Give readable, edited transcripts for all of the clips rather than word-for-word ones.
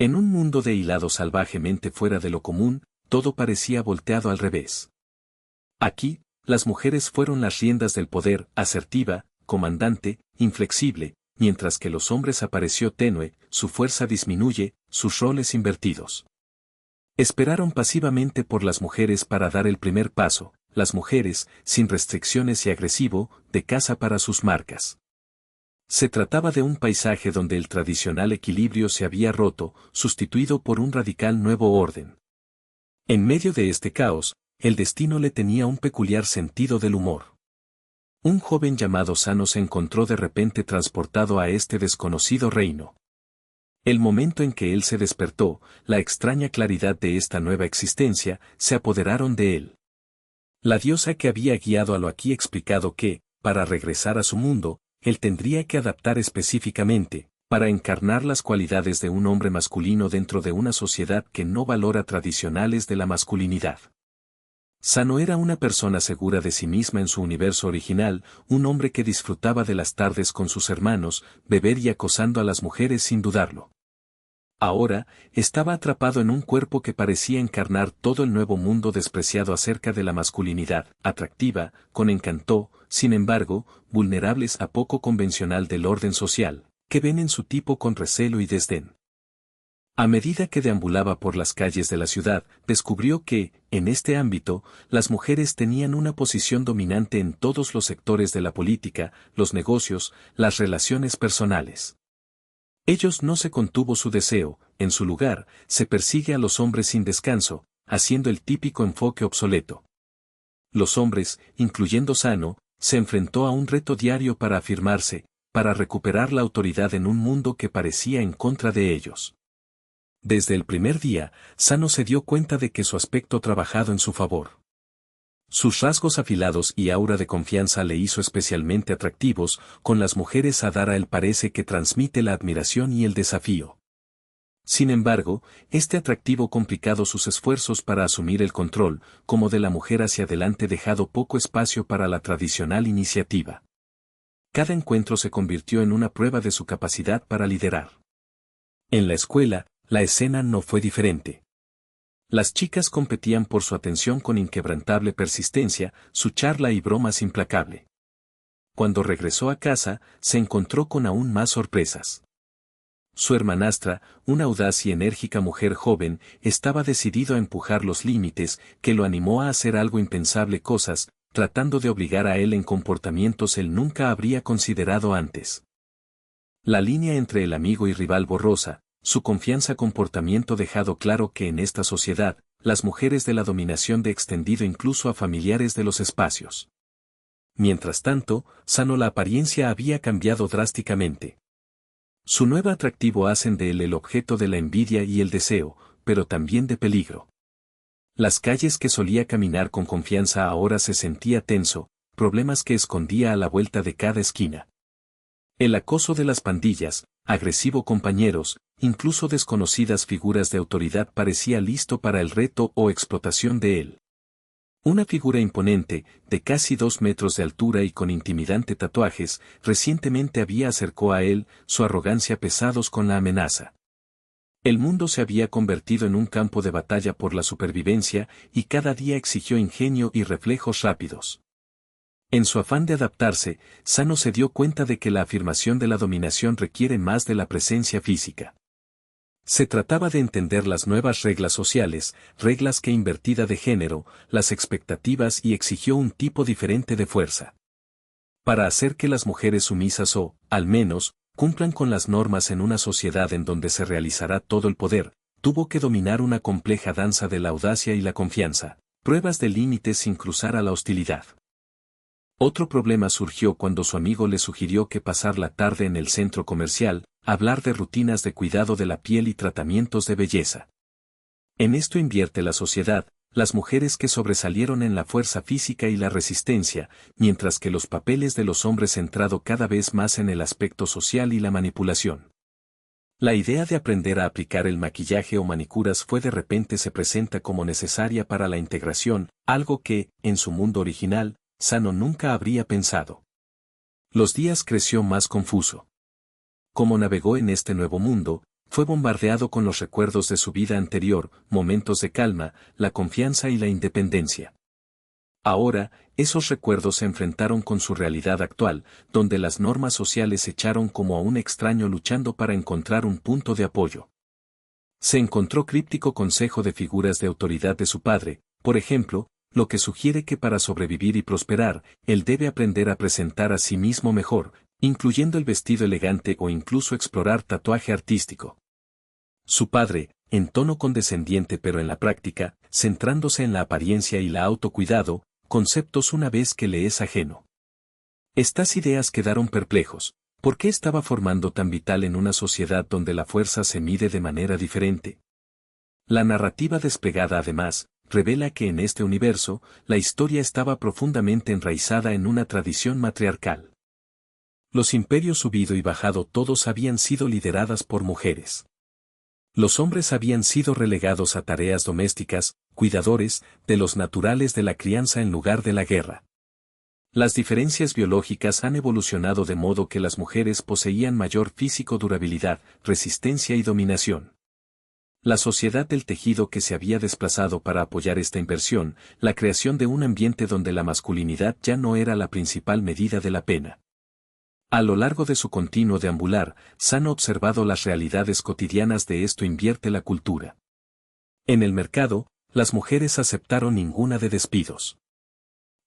En un mundo de hilado salvajemente fuera de lo común, todo parecía volteado al revés. Aquí, las mujeres fueron las riendas del poder, asertiva, comandante, inflexible, mientras que los hombres apareció tenue, su fuerza disminuye, sus roles invertidos. Esperaron pasivamente por las mujeres para dar el primer paso, las mujeres, sin restricciones y agresivo, de caza para sus marcas. Se trataba de un paisaje donde el tradicional equilibrio se había roto, sustituido por un radical nuevo orden. En medio de este caos, el destino le tenía un peculiar sentido del humor. Un joven llamado Sano se encontró de repente transportado a este desconocido reino. El momento en que él se despertó, la extraña claridad de esta nueva existencia, se apoderaron de él. La diosa que había guiado a lo aquí explicado que, para regresar a su mundo, él tendría que adaptar específicamente, para encarnar las cualidades de un hombre masculino dentro de una sociedad que no valora tradicionales de la masculinidad. Sano era una persona segura de sí misma en su universo original, un hombre que disfrutaba de las tardes con sus hermanos, beber y acosando a las mujeres sin dudarlo. Ahora, estaba atrapado en un cuerpo que parecía encarnar todo el nuevo mundo despreciado acerca de la masculinidad, atractiva, con encanto, sin embargo, vulnerables a poco convencional del orden social, que ven en su tipo con recelo y desdén. A medida que deambulaba por las calles de la ciudad, descubrió que, en este ámbito, las mujeres tenían una posición dominante en todos los sectores de la política, los negocios, las relaciones personales. Ellos no se contuvo su deseo, en su lugar, se persigue a los hombres sin descanso, haciendo el típico enfoque obsoleto. Los hombres, incluyendo Sano, se enfrentó a un reto diario para afirmarse, para recuperar la autoridad en un mundo que parecía en contra de ellos. Desde el primer día, Sano se dio cuenta de que su aspecto trabajado en su favor. Sus rasgos afilados y aura de confianza le hizo especialmente atractivos, con las mujeres Adara él parece que transmite la admiración y el desafío. Sin embargo, este atractivo complicado sus esfuerzos para asumir el control, como de la mujer hacia adelante dejado poco espacio para la tradicional iniciativa. Cada encuentro se convirtió en una prueba de su capacidad para liderar. En la escuela, la escena no fue diferente. Las chicas competían por su atención con inquebrantable persistencia, su charla y bromas implacable. Cuando regresó a casa, se encontró con aún más sorpresas. Su hermanastra, una audaz y enérgica mujer joven, estaba decidido a empujar los límites, que lo animó a hacer algo impensable cosas, tratando de obligar a él en comportamientos él nunca habría considerado antes. La línea entre el amigo y rival borrosa, su confianza comportamiento dejado claro que en esta sociedad, las mujeres de la dominación de extendido incluso a familiares de los espacios. Mientras tanto, Sano la apariencia había cambiado drásticamente. Su nuevo atractivo hacen de él el objeto de la envidia y el deseo, pero también de peligro. Las calles que solía caminar con confianza ahora se sentía tenso, problemas que escondía a la vuelta de cada esquina. El acoso de las pandillas, agresivo compañeros, incluso desconocidas figuras de autoridad parecía listo para el reto o explotación de él. Una figura imponente, de casi 2 metros de altura y con intimidante tatuajes, recientemente había acercó a él, su arrogancia pesados con la amenaza. El mundo se había convertido en un campo de batalla por la supervivencia y cada día exigió ingenio y reflejos rápidos. En su afán de adaptarse, Sano se dio cuenta de que la afirmación de la dominación requiere más de la presencia física. Se trataba de entender las nuevas reglas sociales, reglas que invertida de género, las expectativas y exigió un tipo diferente de fuerza. Para hacer que las mujeres sumisas o, al menos, cumplan con las normas en una sociedad en donde se realizará todo el poder, tuvo que dominar una compleja danza de la audacia y la confianza, pruebas de límites sin cruzar a la hostilidad. Otro problema surgió cuando su amigo le sugirió que pasar la tarde en el centro comercial, hablar de rutinas de cuidado de la piel y tratamientos de belleza. En esto invierte la sociedad, las mujeres que sobresalieron en la fuerza física y la resistencia, mientras que los papeles de los hombres centrado cada vez más en el aspecto social y la manipulación. La idea de aprender a aplicar el maquillaje o manicuras fue de repente se presenta como necesaria para la integración, algo que, en su mundo original, Sano nunca habría pensado. Los días creció más confuso. Como navegó en este nuevo mundo, fue bombardeado con los recuerdos de su vida anterior, momentos de calma, la confianza y la independencia. Ahora, esos recuerdos se enfrentaron con su realidad actual, donde las normas sociales echaron como a un extraño luchando para encontrar un punto de apoyo. Se encontró críptico consejo de figuras de autoridad de su padre, por ejemplo, lo que sugiere que para sobrevivir y prosperar, él debe aprender a presentar a sí mismo mejor, incluyendo el vestido elegante o incluso explorar tatuaje artístico. Su padre, en tono condescendiente pero en la práctica, centrándose en la apariencia y la autocuidado, conceptos una vez que le es ajeno. Estas ideas quedaron perplejos. ¿Por qué estaba formando tan vital en una sociedad donde la fuerza se mide de manera diferente? La narrativa desplegada además, revela que en este universo, la historia estaba profundamente enraizada en una tradición matriarcal. Los imperios subido y bajado todos habían sido lideradas por mujeres. Los hombres habían sido relegados a tareas domésticas, cuidadores, de los naturales de la crianza en lugar de la guerra. Las diferencias biológicas han evolucionado de modo que las mujeres poseían mayor físico durabilidad, resistencia y dominación. La sociedad del tejido que se había desplazado para apoyar esta inversión, la creación de un ambiente donde la masculinidad ya no era la principal medida de la pena. A lo largo de su continuo deambular, San ha observado las realidades cotidianas de esto invierte la cultura. En el mercado, las mujeres aceptaron ninguna de despidos.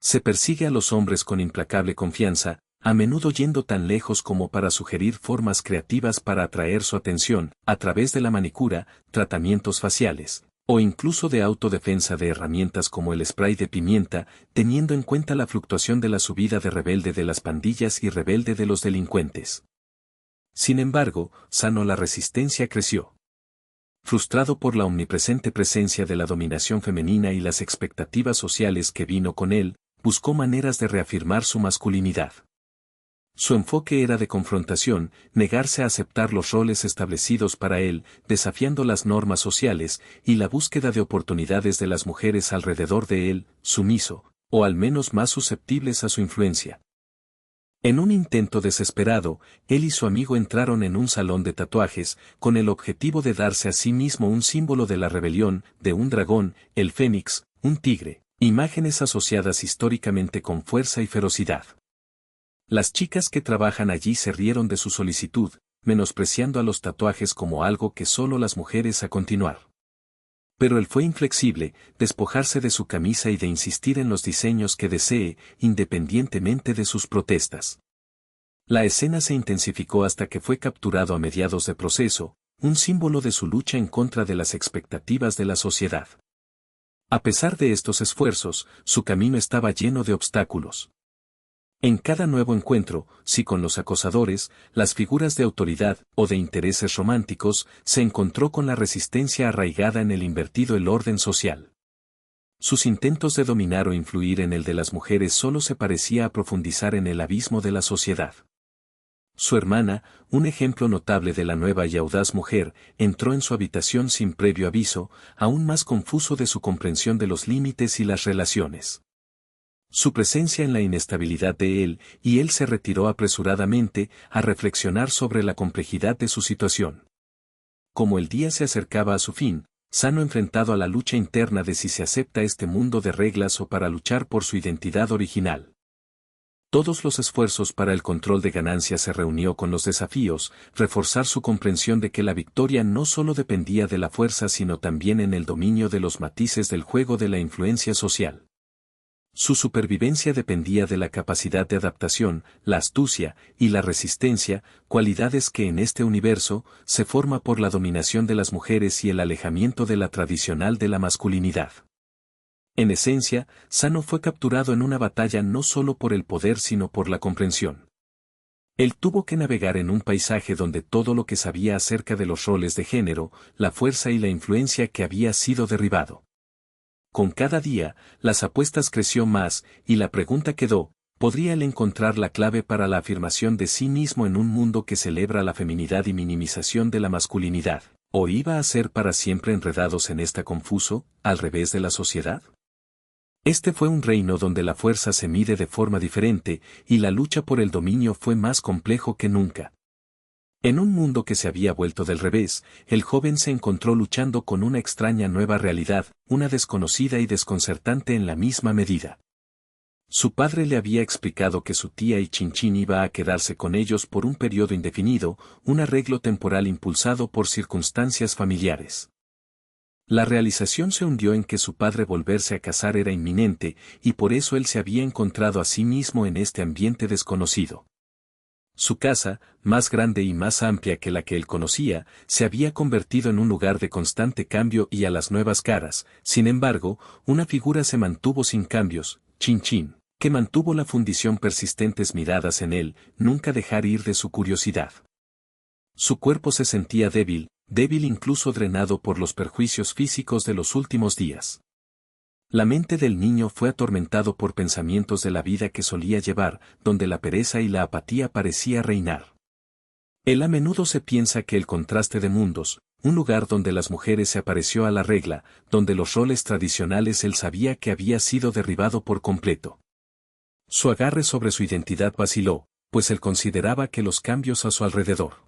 Se persigue a los hombres con implacable confianza, a menudo yendo tan lejos como para sugerir formas creativas para atraer su atención, a través de la manicura, tratamientos faciales, o incluso de autodefensa de herramientas como el spray de pimienta, teniendo en cuenta la fluctuación de la subida de rebelde de las pandillas y rebelde de los delincuentes. Sin embargo, sano la resistencia creció. Frustrado por la omnipresente presencia de la dominación femenina y las expectativas sociales que vino con él, buscó maneras de reafirmar su masculinidad. Su enfoque era de confrontación, negarse a aceptar los roles establecidos para él, desafiando las normas sociales, y la búsqueda de oportunidades de las mujeres alrededor de él, sumiso, o al menos más susceptibles a su influencia. En un intento desesperado, él y su amigo entraron en un salón de tatuajes, con el objetivo de darse a sí mismo un símbolo de la rebelión, de un dragón, el fénix, un tigre, imágenes asociadas históricamente con fuerza y ferocidad. Las chicas que trabajan allí se rieron de su solicitud, menospreciando a los tatuajes como algo que solo las mujeres a continuar. Pero él fue inflexible, despojarse de su camisa y de insistir en los diseños que desee, independientemente de sus protestas. La escena se intensificó hasta que fue capturado a mediados de proceso, un símbolo de su lucha en contra de las expectativas de la sociedad. A pesar de estos esfuerzos, su camino estaba lleno de obstáculos. En cada nuevo encuentro, si con los acosadores, las figuras de autoridad o de intereses románticos, se encontró con la resistencia arraigada en el invertido el orden social. Sus intentos de dominar o influir en el de las mujeres solo se parecía a profundizar en el abismo de la sociedad. Su hermana, un ejemplo notable de la nueva y audaz mujer, entró en su habitación sin previo aviso, aún más confuso de su comprensión de los límites y las relaciones. Su presencia en la inestabilidad de él, y él se retiró apresuradamente a reflexionar sobre la complejidad de su situación. Como el día se acercaba a su fin, Sano enfrentado a la lucha interna de si se acepta este mundo de reglas o para luchar por su identidad original. Todos los esfuerzos para el control de ganancias se reunió con los desafíos, reforzar su comprensión de que la victoria no solo dependía de la fuerza sino también en el dominio de los matices del juego de la influencia social. Su supervivencia dependía de la capacidad de adaptación, la astucia y la resistencia, cualidades que en este universo se forma por la dominación de las mujeres y el alejamiento de la tradicional de la masculinidad. En esencia, Sano fue capturado en una batalla no solo por el poder sino por la comprensión. Él tuvo que navegar en un paisaje donde todo lo que sabía acerca de los roles de género, la fuerza y la influencia que había sido derribado. Con cada día, las apuestas creció más, y la pregunta quedó, ¿podría él encontrar la clave para la afirmación de sí mismo en un mundo que celebra la feminidad y minimización de la masculinidad? ¿O iba a ser para siempre enredados en esta confuso, al revés de la sociedad? Este fue un reino donde la fuerza se mide de forma diferente, y la lucha por el dominio fue más complejo que nunca. En un mundo que se había vuelto del revés, el joven se encontró luchando con una extraña nueva realidad, una desconocida y desconcertante en la misma medida. Su padre le había explicado que su tía y Chinchín iba a quedarse con ellos por un periodo indefinido, un arreglo temporal impulsado por circunstancias familiares. La realización se hundió en que su padre volverse a casar era inminente, y por eso él se había encontrado a sí mismo en este ambiente desconocido. Su casa, más grande y más amplia que la que él conocía, se había convertido en un lugar de constante cambio y a las nuevas caras. Sin embargo, una figura se mantuvo sin cambios, Chinchín, que mantuvo la fundición persistentes miradas en él, nunca dejar ir de su curiosidad. Su cuerpo se sentía débil, débil incluso drenado por los perjuicios físicos de los últimos días. La mente del niño fue atormentado por pensamientos de la vida que solía llevar, donde la pereza y la apatía parecía reinar. Él a menudo se piensa que el contraste de mundos, un lugar donde las mujeres se apareció a la regla, donde los roles tradicionales él sabía que había sido derribado por completo. Su agarre sobre su identidad vaciló, pues él consideraba que los cambios a su alrededor.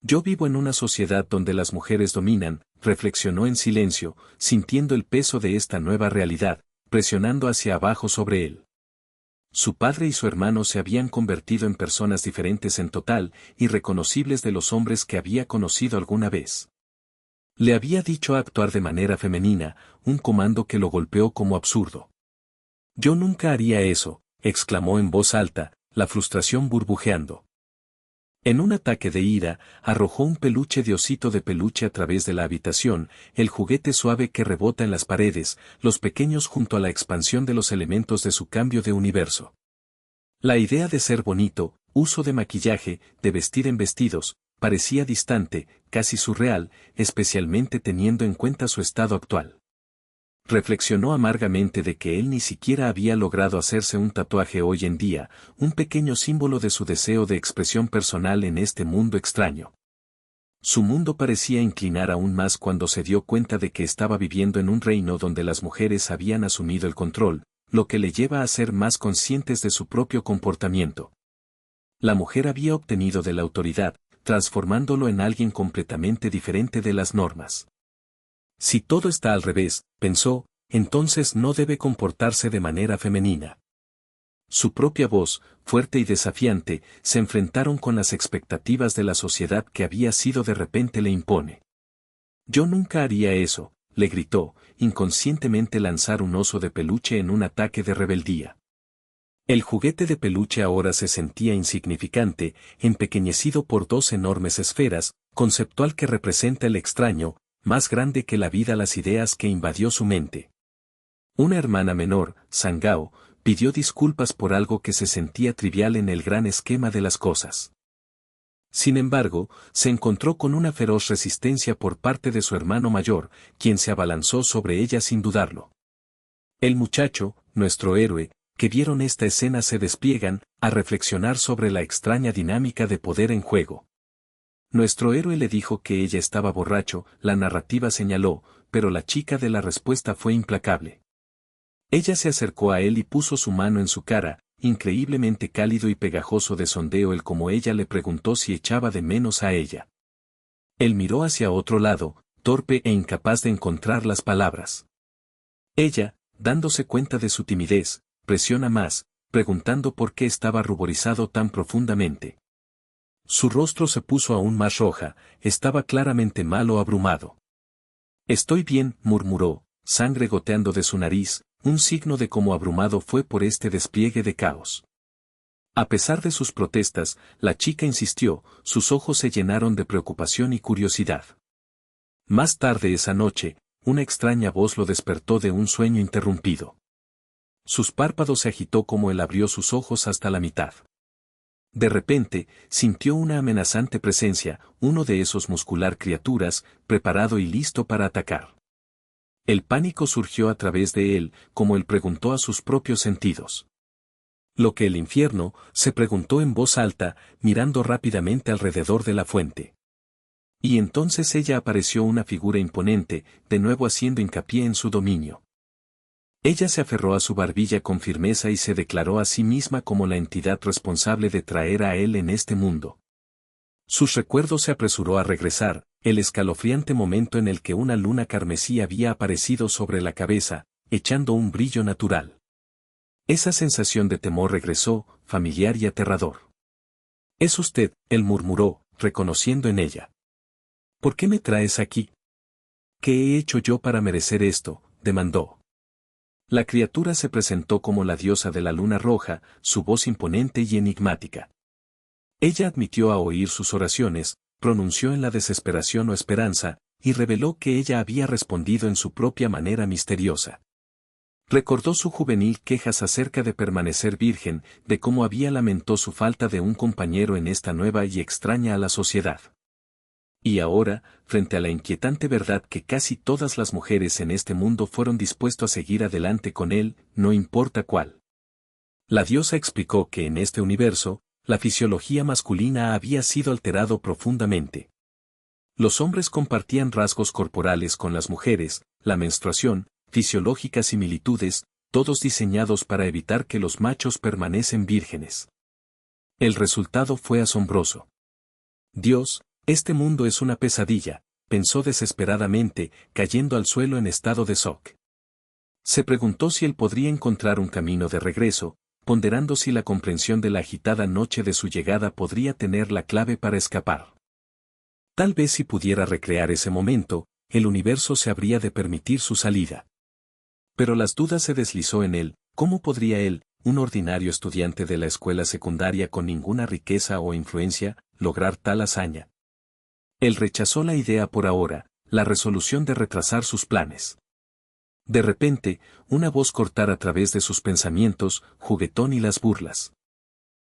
Yo vivo en una sociedad donde las mujeres dominan, reflexionó en silencio, sintiendo el peso de esta nueva realidad, presionando hacia abajo sobre él. Su padre y su hermano se habían convertido en personas diferentes en total, irreconocibles de los hombres que había conocido alguna vez. Le había dicho actuar de manera femenina, un comando que lo golpeó como absurdo. Yo nunca haría eso, exclamó en voz alta, la frustración burbujeando. En un ataque de ira, arrojó un peluche de osito de peluche a través de la habitación, el juguete suave que rebota en las paredes, los pequeños junto a la expansión de los elementos de su cambio de universo. La idea de ser bonito, uso de maquillaje, de vestir en vestidos, parecía distante, casi surreal, especialmente teniendo en cuenta su estado actual. Reflexionó amargamente de que él ni siquiera había logrado hacerse un tatuaje hoy en día, un pequeño símbolo de su deseo de expresión personal en este mundo extraño. Su mundo parecía inclinar aún más cuando se dio cuenta de que estaba viviendo en un reino donde las mujeres habían asumido el control, lo que le lleva a ser más conscientes de su propio comportamiento. La mujer había obtenido de la autoridad, transformándolo en alguien completamente diferente de las normas. Si todo está al revés, pensó, entonces no debe comportarse de manera femenina. Su propia voz, fuerte y desafiante, se enfrentaron con las expectativas de la sociedad que había sido de repente le impone. Yo nunca haría eso, le gritó, inconscientemente lanzar un oso de peluche en un ataque de rebeldía. El juguete de peluche ahora se sentía insignificante, empequeñecido por dos enormes esferas, conceptual que representa el extraño, más grande que la vida las ideas que invadió su mente. Una hermana menor, Sangao, pidió disculpas por algo que se sentía trivial en el gran esquema de las cosas. Sin embargo, se encontró con una feroz resistencia por parte de su hermano mayor, quien se abalanzó sobre ella sin dudarlo. El muchacho, nuestro héroe, que vieron esta escena se despliegan, a reflexionar sobre la extraña dinámica de poder en juego. Nuestro héroe le dijo que ella estaba borracho, la narrativa señaló, pero la chica de la respuesta fue implacable. Ella se acercó a él y puso su mano en su cara, increíblemente cálido y pegajoso de sondeo él como ella le preguntó si echaba de menos a ella. Él miró hacia otro lado, torpe e incapaz de encontrar las palabras. Ella, dándose cuenta de su timidez, presiona más, preguntando por qué estaba ruborizado tan profundamente. Su rostro se puso aún más roja, estaba claramente mal o abrumado. Estoy bien, murmuró, sangre goteando de su nariz, un signo de cómo abrumado fue por este despliegue de caos. A pesar de sus protestas, la chica insistió, sus ojos se llenaron de preocupación y curiosidad. Más tarde esa noche, una extraña voz lo despertó de un sueño interrumpido. Sus párpados se agitó como él abrió sus ojos hasta la mitad. De repente, sintió una amenazante presencia, uno de esos muscular criaturas, preparado y listo para atacar. El pánico surgió a través de él, como él preguntó a sus propios sentidos. ¿Lo que el infierno? Se preguntó en voz alta, mirando rápidamente alrededor de la fuente. Y entonces ella apareció una figura imponente, de nuevo haciendo hincapié en su dominio. Ella se aferró a su barbilla con firmeza y se declaró a sí misma como la entidad responsable de traer a él en este mundo. Sus recuerdos se apresuró a regresar, el escalofriante momento en el que una luna carmesí había aparecido sobre la cabeza, echando un brillo natural. Esa sensación de temor regresó, familiar y aterrador. «Es usted», él murmuró, reconociendo en ella. «¿Por qué me traes aquí?» «¿Qué he hecho yo para merecer esto?», demandó. La criatura se presentó como la diosa de la luna roja, su voz imponente y enigmática. Ella admitió a oír sus oraciones, pronunció en la desesperación o esperanza, y reveló que ella había respondido en su propia manera misteriosa. Recordó su juvenil quejas acerca de permanecer virgen, de cómo había lamentado su falta de un compañero en esta nueva y extraña a la sociedad. Y ahora, frente a la inquietante verdad que casi todas las mujeres en este mundo fueron dispuestas a seguir adelante con él, no importa cuál. La diosa explicó que en este universo, la fisiología masculina había sido alterado profundamente. Los hombres compartían rasgos corporales con las mujeres, la menstruación, fisiológicas similitudes, todos diseñados para evitar que los machos permanecen vírgenes. El resultado fue asombroso. «Dios, este mundo es una pesadilla», pensó desesperadamente, cayendo al suelo en estado de shock. Se preguntó si él podría encontrar un camino de regreso, ponderando si la comprensión de la agitada noche de su llegada podría tener la clave para escapar. Tal vez si pudiera recrear ese momento, el universo se habría de permitir su salida. Pero las dudas se deslizó en él. ¿Cómo podría él, un ordinario estudiante de la escuela secundaria con ninguna riqueza o influencia, lograr tal hazaña? Él rechazó la idea por ahora, la resolución de retrasar sus planes. De repente, una voz cortara a través de sus pensamientos, juguetón y las burlas.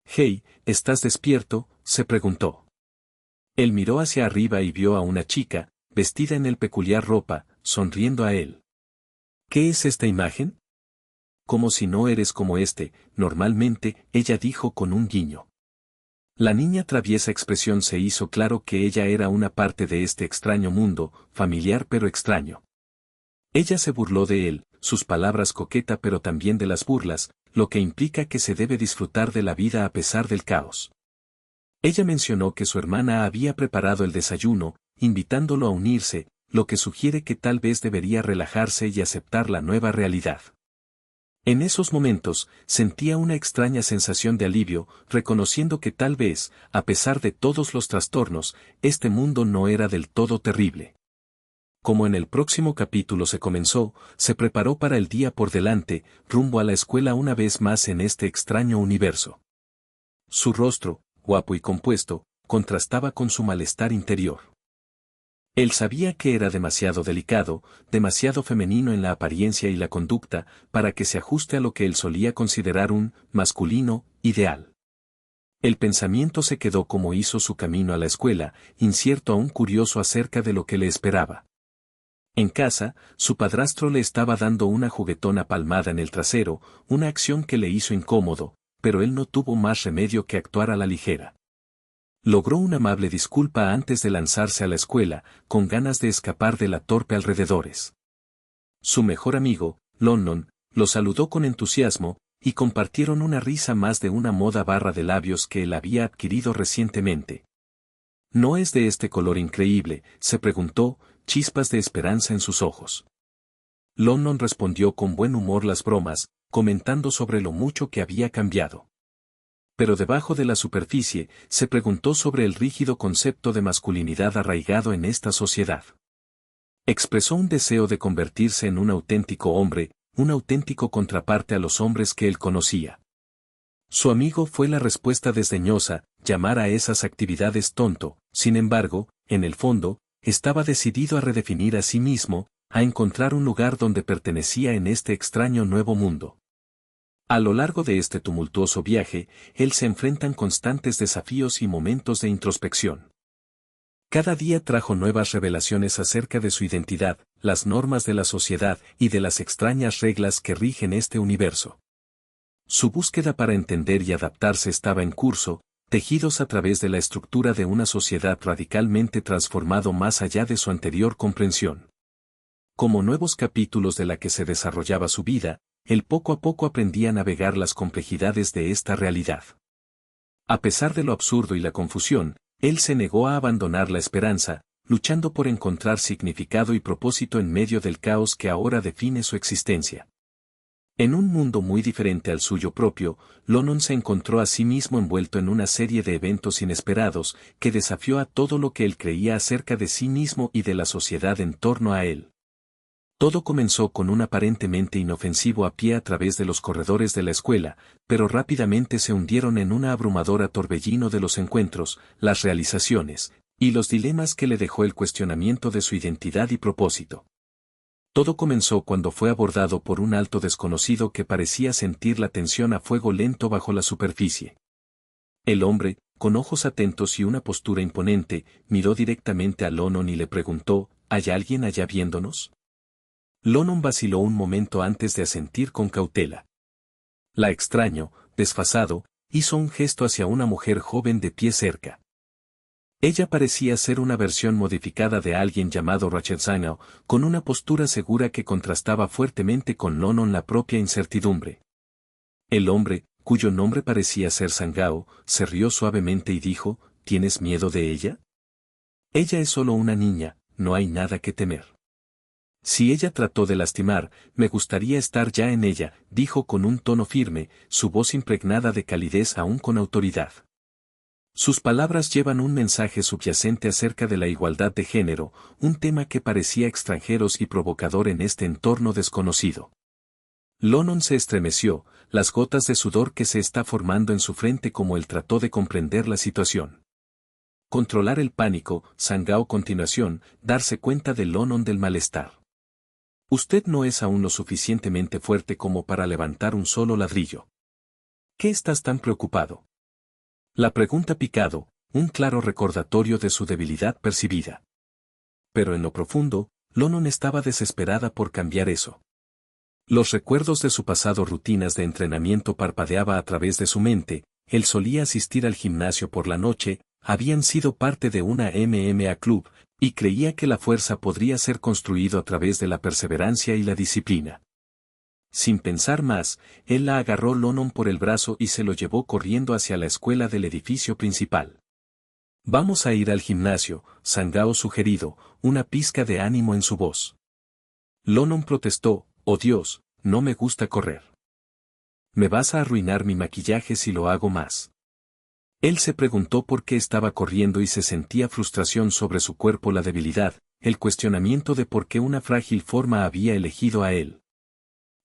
«Hey, ¿estás despierto?», se preguntó. Él miró hacia arriba y vio a una chica, vestida en el peculiar ropa, sonriendo a él. «¿Qué es esta imagen?». «Como si no eres como normalmente», ella dijo con un guiño. La niña traviesa expresión se hizo claro que ella era una parte de este extraño mundo, familiar pero extraño. Ella se burló de él, sus palabras coqueta pero también de las burlas, lo que implica que se debe disfrutar de la vida a pesar del caos. Ella mencionó que su hermana había preparado el desayuno, invitándolo a unirse, lo que sugiere que tal vez debería relajarse y aceptar la nueva realidad. En esos momentos, sentía una extraña sensación de alivio, reconociendo que tal vez, a pesar de todos los trastornos, este mundo no era del todo terrible. Como en el próximo capítulo se comenzó, se preparó para el día por delante, rumbo a la escuela una vez más en este extraño universo. Su rostro, guapo y compuesto, contrastaba con su malestar interior. Él sabía que era demasiado delicado, demasiado femenino en la apariencia y la conducta, para que se ajuste a lo que él solía considerar un masculino ideal. El pensamiento se quedó como hizo su camino a la escuela, incierto aún curioso acerca de lo que le esperaba. En casa, su padrastro le estaba dando una juguetona palmada en el trasero, una acción que le hizo incómodo, pero él no tuvo más remedio que actuar a la ligera. Logró una amable disculpa antes de lanzarse a la escuela, con ganas de escapar de la torpe alrededores. Su mejor amigo, London, lo saludó con entusiasmo, y compartieron una risa más de una moda barra de labios que él había adquirido recientemente. «¿No es de este color increíble?», se preguntó, chispas de esperanza en sus ojos. London respondió con buen humor las bromas, comentando sobre lo mucho que había cambiado. Pero debajo de la superficie, se preguntó sobre el rígido concepto de masculinidad arraigado en esta sociedad. Expresó un deseo de convertirse en un auténtico hombre, un auténtico contraparte a los hombres que él conocía. Su amigo fue la respuesta desdeñosa, llamar a esas actividades tonto. Sin embargo, en el fondo, estaba decidido a redefinir a sí mismo, a encontrar un lugar donde pertenecía en este extraño nuevo mundo. A lo largo de este tumultuoso viaje, él se enfrentan constantes desafíos y momentos de introspección. Cada día trajo nuevas revelaciones acerca de su identidad, las normas de la sociedad y de las extrañas reglas que rigen este universo. Su búsqueda para entender y adaptarse estaba en curso, tejidos a través de la estructura de una sociedad radicalmente transformado más allá de su anterior comprensión. Como nuevos capítulos de la que se desarrollaba su vida, él poco a poco aprendía a navegar las complejidades de esta realidad. A pesar de lo absurdo y la confusión, Él se negó a abandonar la esperanza, luchando por encontrar significado y propósito en medio del caos que ahora define su existencia. En un mundo muy diferente al suyo propio, Lonon se encontró a sí mismo envuelto en una serie de eventos inesperados que desafió a todo lo que él creía acerca de sí mismo y de la sociedad en torno a él. Todo comenzó con un aparentemente inofensivo a pie a través de los corredores de la escuela, pero rápidamente se hundieron en un abrumador torbellino de los encuentros, las realizaciones, y los dilemas que le dejó el cuestionamiento de su identidad y propósito. Todo comenzó cuando fue abordado por un alto desconocido que parecía sentir la tensión a fuego lento bajo la superficie. El hombre, con ojos atentos y una postura imponente, miró directamente a Lonon y le preguntó, ¿hay alguien allá viéndonos? Lonon vaciló un momento antes de asentir con cautela. La extraño, desfasado, hizo un gesto hacia una mujer joven de pie cerca. Ella parecía ser una versión modificada de alguien llamado Rachel Zhao, con una postura segura que contrastaba fuertemente con Lonon la propia incertidumbre. El hombre, cuyo nombre parecía ser Sangao, se rió suavemente y dijo, ¿tienes miedo de ella? Ella es solo una niña, no hay nada que temer. Si ella trató de lastimar, me gustaría estar ya en ella, dijo con un tono firme, su voz impregnada de calidez aún con autoridad. Sus palabras llevan un mensaje subyacente acerca de la igualdad de género, un tema que parecía extranjero y provocador en este entorno desconocido. Lonon se estremeció, las gotas de sudor que se está formando en su frente como él trató de comprender la situación. Controlar el pánico, Sangao continuación, darse cuenta de Lonon del malestar. Usted no es aún lo suficientemente fuerte como para levantar un solo ladrillo. ¿Qué estás tan preocupado? La pregunta picado, un claro recordatorio de su debilidad percibida. Pero en lo profundo, Lonon estaba desesperada por cambiar eso. Los recuerdos de su pasado rutinas de entrenamiento parpadeaba a través de su mente, él solía asistir al gimnasio por la noche, habían sido parte de una MMA club, y creía que la fuerza podría ser construido a través de la perseverancia y la disciplina. Sin pensar más, él la agarró Lonon por el brazo y se lo llevó corriendo hacia la escuela del edificio principal. Vamos a ir al gimnasio, Sangao sugerido, una pizca de ánimo en su voz. Lonon protestó, oh Dios, no me gusta correr. Me vas a arruinar mi maquillaje si lo hago más. Él se preguntó por qué estaba corriendo y se sentía frustración sobre su cuerpo, la debilidad, el cuestionamiento de por qué una frágil forma había elegido a él.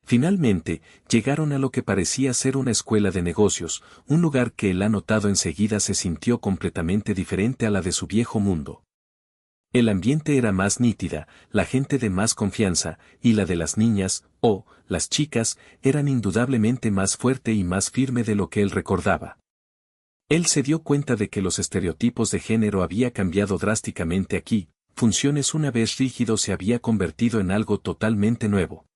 Finalmente, llegaron a lo que parecía ser una escuela de negocios, un lugar que él ha notado enseguida se sintió completamente diferente a la de su viejo mundo. El ambiente era más nítida, la gente de más confianza, y la de las niñas, las chicas, eran indudablemente más fuerte y más firme de lo que él recordaba. Él se dio cuenta de que los estereotipos de género había cambiado drásticamente aquí, funciones una vez rígido se había convertido en algo totalmente nuevo.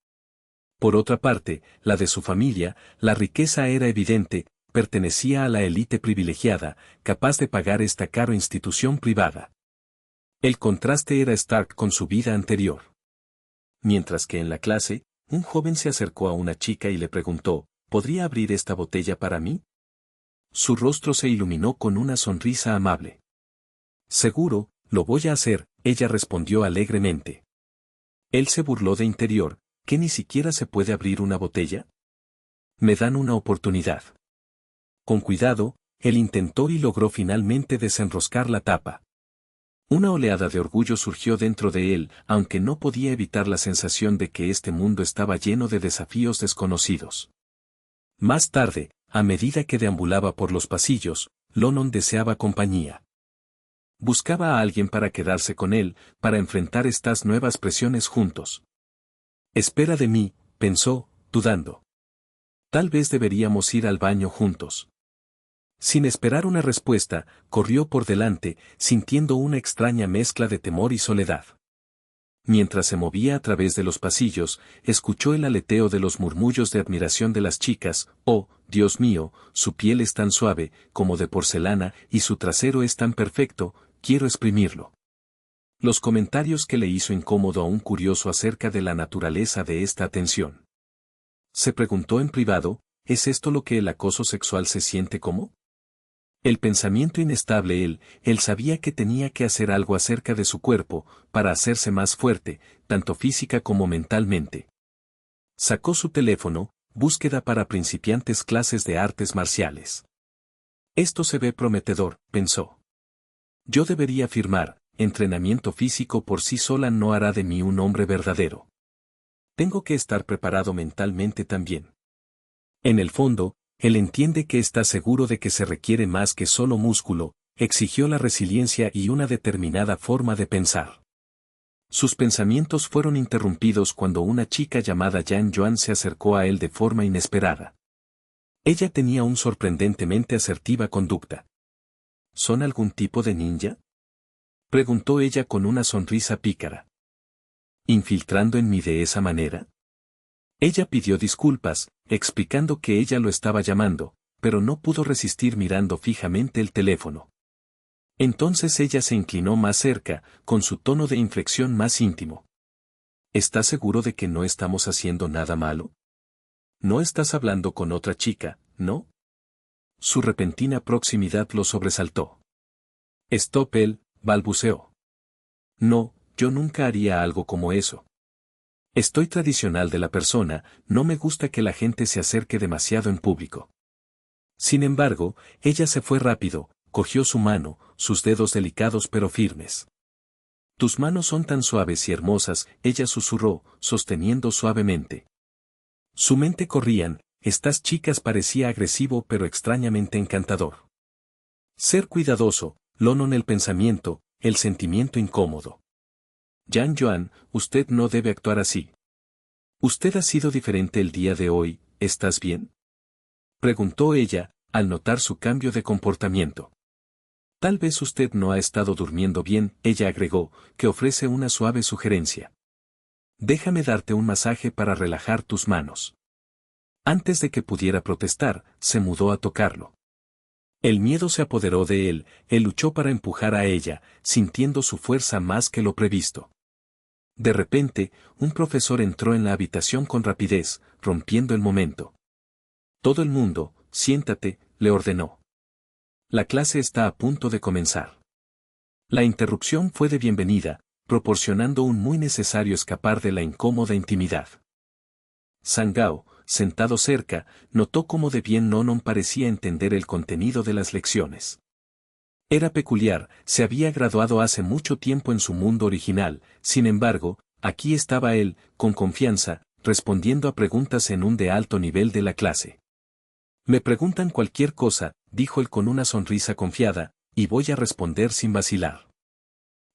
Por otra parte, la de su familia, la riqueza era evidente, pertenecía a la élite privilegiada, capaz de pagar esta cara institución privada. El contraste era stark con su vida anterior. Mientras que en la clase, un joven se acercó a una chica y le preguntó, ¿podría abrir esta botella para mí? Su rostro se iluminó con una sonrisa amable. Seguro, lo voy a hacer, ella respondió alegremente. Él se burló de interior, ¿que ni siquiera se puede abrir una botella? Me dan una oportunidad. Con cuidado, él intentó y logró finalmente desenroscar la tapa. Una oleada de orgullo surgió dentro de él, aunque no podía evitar la sensación de que este mundo estaba lleno de desafíos desconocidos. Más tarde, a medida que deambulaba por los pasillos, Lonon deseaba compañía. Buscaba a alguien para quedarse con él, para enfrentar estas nuevas presiones juntos. Espera de mí, pensó, dudando. Tal vez deberíamos ir al baño juntos. Sin esperar una respuesta, corrió por delante, sintiendo una extraña mezcla de temor y soledad. Mientras se movía a través de los pasillos, escuchó el aleteo de los murmullos de admiración de las chicas, oh, Dios mío, su piel es tan suave, como de porcelana, y su trasero es tan perfecto, quiero exprimirlo. Los comentarios que le hizo incómodo a un curioso acerca de la naturaleza de esta atención. Se preguntó en privado, ¿es esto lo que el acoso sexual se siente como? El pensamiento inestable él sabía que tenía que hacer algo acerca de su cuerpo, para hacerse más fuerte, tanto física como mentalmente. Sacó su teléfono, búsqueda para principiantes, clases de artes marciales. Esto se ve prometedor, pensó. Yo debería afirmar, entrenamiento físico por sí sola no hará de mí un hombre verdadero. Tengo que estar preparado mentalmente también. En el fondo, él entiende que está seguro de que se requiere más que solo músculo, exigió la resiliencia y una determinada forma de pensar. Sus pensamientos fueron interrumpidos cuando una chica llamada Yan Yuan se acercó a él de forma inesperada. Ella tenía un sorprendentemente asertiva conducta. ¿Son algún tipo de ninja?, preguntó ella con una sonrisa pícara. ¿Infiltrando en mí de esa manera? Ella pidió disculpas, explicando que ella lo estaba llamando, pero no pudo resistir mirando fijamente el teléfono. Entonces ella se inclinó más cerca, con su tono de inflexión más íntimo. ¿Estás seguro de que no estamos haciendo nada malo? No estás hablando con otra chica, ¿no? Su repentina proximidad lo sobresaltó. Stop él, balbuceó. No, yo nunca haría algo como eso. Estoy tradicional de la persona, no me gusta que la gente se acerque demasiado en público. Sin embargo, ella se fue rápido, cogió su mano, sus dedos delicados pero firmes. Tus manos son tan suaves y hermosas, ella susurró, sosteniendo suavemente. Su mente corrían, estas chicas parecía agresivo pero extrañamente encantador. Ser cuidadoso, Lonon el pensamiento, el sentimiento incómodo. Yan Yuan, usted no debe actuar así. Usted ha sido diferente el día de hoy, ¿estás bien?, preguntó ella, al notar su cambio de comportamiento. Tal vez usted no ha estado durmiendo bien, ella agregó, que ofrece una suave sugerencia. Déjame darte un masaje para relajar tus manos. Antes de que pudiera protestar, se mudó a tocarlo. El miedo se apoderó de él luchó para empujar a ella, sintiendo su fuerza más que lo previsto. De repente, un profesor entró en la habitación con rapidez, rompiendo el momento. Todo el mundo, siéntate, le ordenó. La clase está a punto de comenzar. La interrupción fue de bienvenida, proporcionando un muy necesario escapar de la incómoda intimidad. Sangao, sentado cerca, notó cómo de bien Nonon parecía entender el contenido de las lecciones. Era peculiar, se había graduado hace mucho tiempo en su mundo original, sin embargo, aquí estaba él, con confianza, respondiendo a preguntas en un de alto nivel de la clase. Me preguntan cualquier cosa, dijo él con una sonrisa confiada, y voy a responder sin vacilar.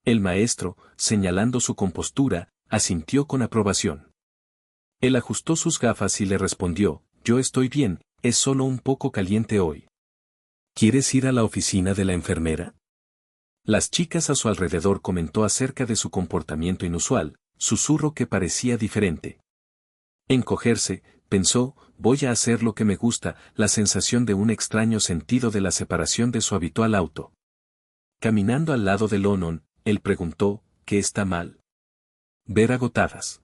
El maestro, señalando su compostura, asintió con aprobación. Él ajustó sus gafas y le respondió, yo estoy bien, es solo un poco caliente hoy. ¿Quieres ir a la oficina de la enfermera? Las chicas a su alrededor comentó acerca de su comportamiento inusual, susurro que parecía diferente. Encogerse, pensó, voy a hacer lo que me gusta, la sensación de un extraño sentido de la separación de su habitual auto. Caminando al lado de Lonon, él preguntó, ¿qué está mal? Ver agotadas.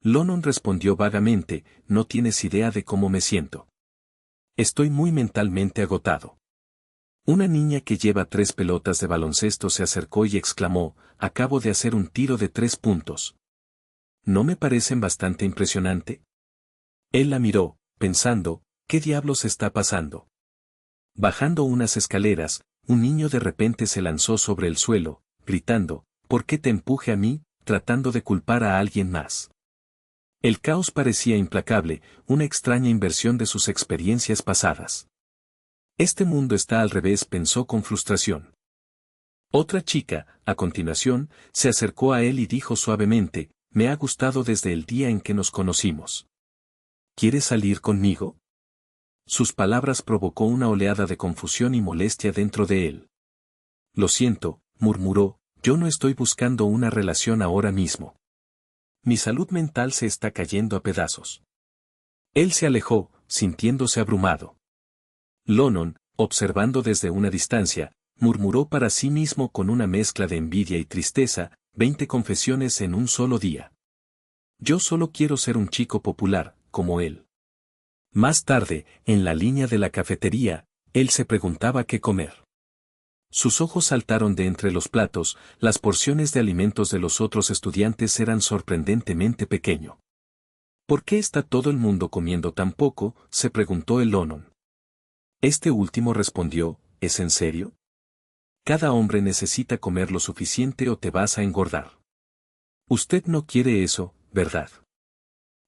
Lonon respondió vagamente, no tienes idea de cómo me siento. Estoy muy mentalmente agotado. Una niña que lleva 3 pelotas de baloncesto se acercó y exclamó, acabo de hacer un tiro de 3 puntos. ¿No me parecen bastante impresionante? Él la miró, pensando, ¿qué diablos está pasando? Bajando unas escaleras, un niño de repente se lanzó sobre el suelo, gritando, ¿por qué te empuje a mí?, tratando de culpar a alguien más. El caos parecía implacable, una extraña inversión de sus experiencias pasadas. Este mundo está al revés, pensó con frustración. Otra chica, a continuación, se acercó a él y dijo suavemente, me ha gustado desde el día en que nos conocimos. ¿Quieres salir conmigo? Sus palabras provocó una oleada de confusión y molestia dentro de él. Lo siento, murmuró, yo no estoy buscando una relación ahora mismo. Mi salud mental se está cayendo a pedazos. Él se alejó, sintiéndose abrumado. Lonon, observando desde una distancia, murmuró para sí mismo con una mezcla de envidia y tristeza, 20 confesiones en un solo día. Yo solo quiero ser un chico popular, como él. Más tarde, en la línea de la cafetería, Él se preguntaba qué comer. Sus ojos saltaron de entre los platos, las porciones de alimentos de los otros estudiantes eran sorprendentemente pequeño. ¿Por qué está todo el mundo comiendo tan poco?, se preguntó el Lonon. Este último respondió, ¿es en serio? Cada hombre necesita comer lo suficiente o te vas a engordar. Usted no quiere eso, ¿verdad?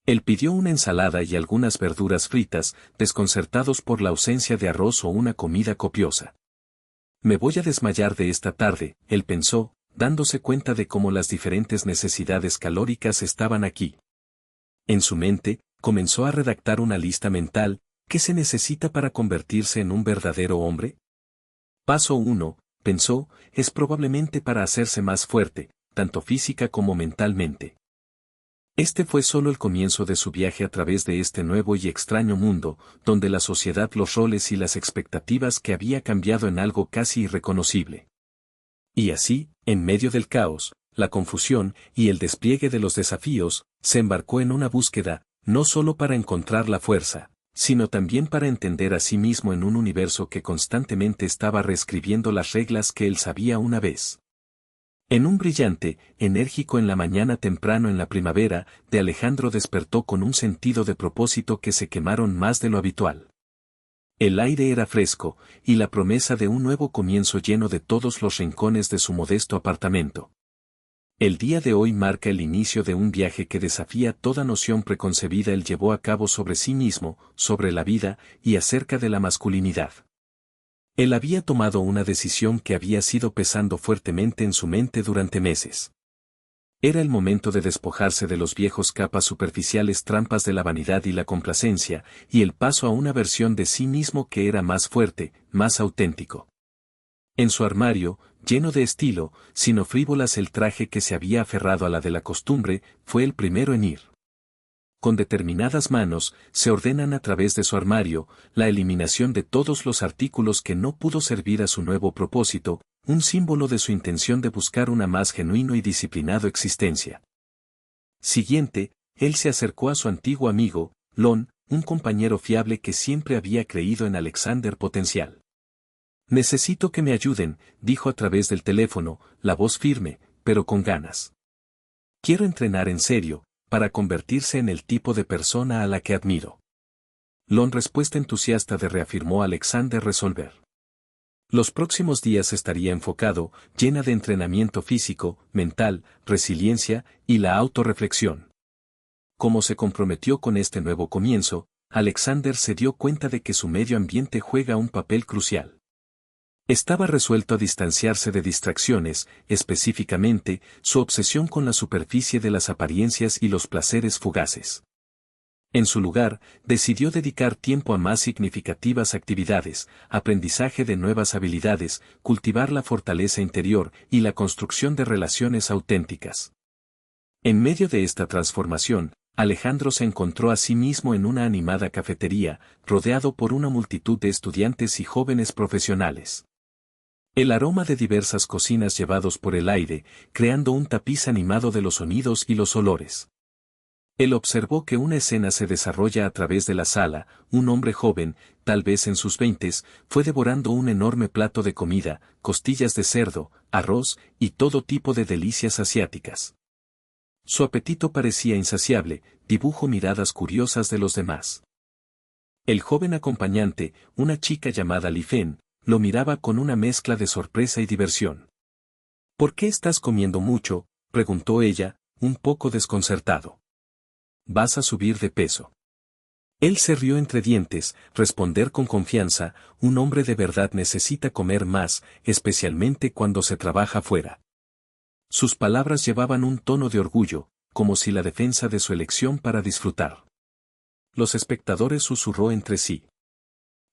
Él pidió una ensalada y algunas verduras fritas, desconcertados por la ausencia de arroz o una comida copiosa. Me voy a desmayar de esta tarde, él pensó, dándose cuenta de cómo las diferentes necesidades calóricas estaban aquí. En su mente, comenzó a redactar una lista mental. ¿Qué se necesita para convertirse en un verdadero hombre? Paso 1, pensó, es probablemente para hacerse más fuerte, tanto física como mentalmente. Este fue solo el comienzo de su viaje a través de este nuevo y extraño mundo, donde la sociedad, los roles y las expectativas que había cambiado en algo casi irreconocible. Y así, en medio del caos, la confusión y el despliegue de los desafíos, se embarcó en una búsqueda, no solo para encontrar la fuerza, sino también para entender a sí mismo en un universo que constantemente estaba reescribiendo las reglas que él sabía una vez. En un brillante, enérgico en la mañana temprano en la primavera, de Alejandro despertó con un sentido de propósito que se quemaron más de lo habitual. El aire era fresco, y la promesa de un nuevo comienzo lleno de todos los rincones de su modesto apartamento. El día de hoy marca el inicio de un viaje que desafía toda noción preconcebida. Él llevó a cabo sobre sí mismo, sobre la vida, y acerca de la masculinidad. Él había tomado una decisión que había sido pesando fuertemente en su mente durante meses. Era el momento de despojarse de los viejos capas superficiales, trampas de la vanidad y la complacencia, y el paso a una versión de sí mismo que era más fuerte, más auténtico. En su armario, lleno de estilo, sino frívolas, el traje que se había aferrado a la de la costumbre, fue el primero en ir. Con determinadas manos, se ordenan a través de su armario, la eliminación de todos los artículos que no pudo servir a su nuevo propósito, un símbolo de su intención de buscar una más genuino y disciplinado existencia. Siguiente, él se acercó a su antiguo amigo, Lon, un compañero fiable que siempre había creído en Alexander potencial. Necesito que me ayuden, dijo a través del teléfono, la voz firme, pero con ganas. Quiero entrenar en serio, para convertirse en el tipo de persona a la que admiro. Lon, respuesta entusiasta de reafirmó Alexander resolver. Los próximos días estaría enfocado, llena de entrenamiento físico, mental, resiliencia y la autorreflexión. Como se comprometió con este nuevo comienzo, Alexander se dio cuenta de que su medio ambiente juega un papel crucial. Estaba resuelto a distanciarse de distracciones, específicamente, su obsesión con la superficie de las apariencias y los placeres fugaces. En su lugar, decidió dedicar tiempo a más significativas actividades, aprendizaje de nuevas habilidades, cultivar la fortaleza interior y la construcción de relaciones auténticas. En medio de esta transformación, Alejandro se encontró a sí mismo en una animada cafetería, rodeado por una multitud de estudiantes y jóvenes profesionales. El aroma de diversas cocinas llevados por el aire, creando un tapiz animado de los sonidos y los olores. Él observó que una escena se desarrolla a través de la sala. Un hombre joven, tal vez en sus 20s, fue devorando un enorme plato de comida, costillas de cerdo, arroz y todo tipo de delicias asiáticas. Su apetito parecía insaciable, dibujó miradas curiosas de los demás. El joven acompañante, una chica llamada Li Fen, lo miraba con una mezcla de sorpresa y diversión. ¿Por qué estás comiendo mucho?, preguntó ella, un poco desconcertado. ¿Vas a subir de peso? Él se rió entre dientes, responder con confianza, un hombre de verdad necesita comer más, especialmente cuando se trabaja fuera. Sus palabras llevaban un tono de orgullo, como si la defensa de su elección para disfrutar. Los espectadores susurró entre sí.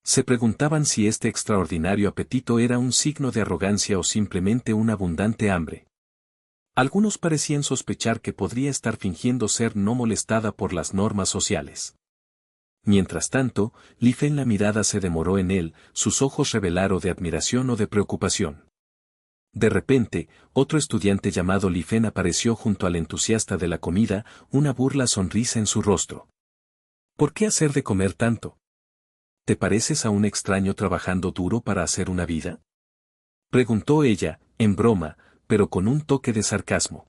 Se preguntaban si este extraordinario apetito era un signo de arrogancia o simplemente una abundante hambre. Algunos parecían sospechar que podría estar fingiendo ser no molestada por las normas sociales. Mientras tanto, Li Fen, la mirada se demoró en él, sus ojos revelaron de admiración o de preocupación. De repente, otro estudiante llamado Li Fen apareció junto al entusiasta de la comida, una burla sonrisa en su rostro. ¿Por qué hacer de comer tanto? ¿Te pareces a un extraño trabajando duro para hacer una vida? Preguntó ella, en broma, pero con un toque de sarcasmo.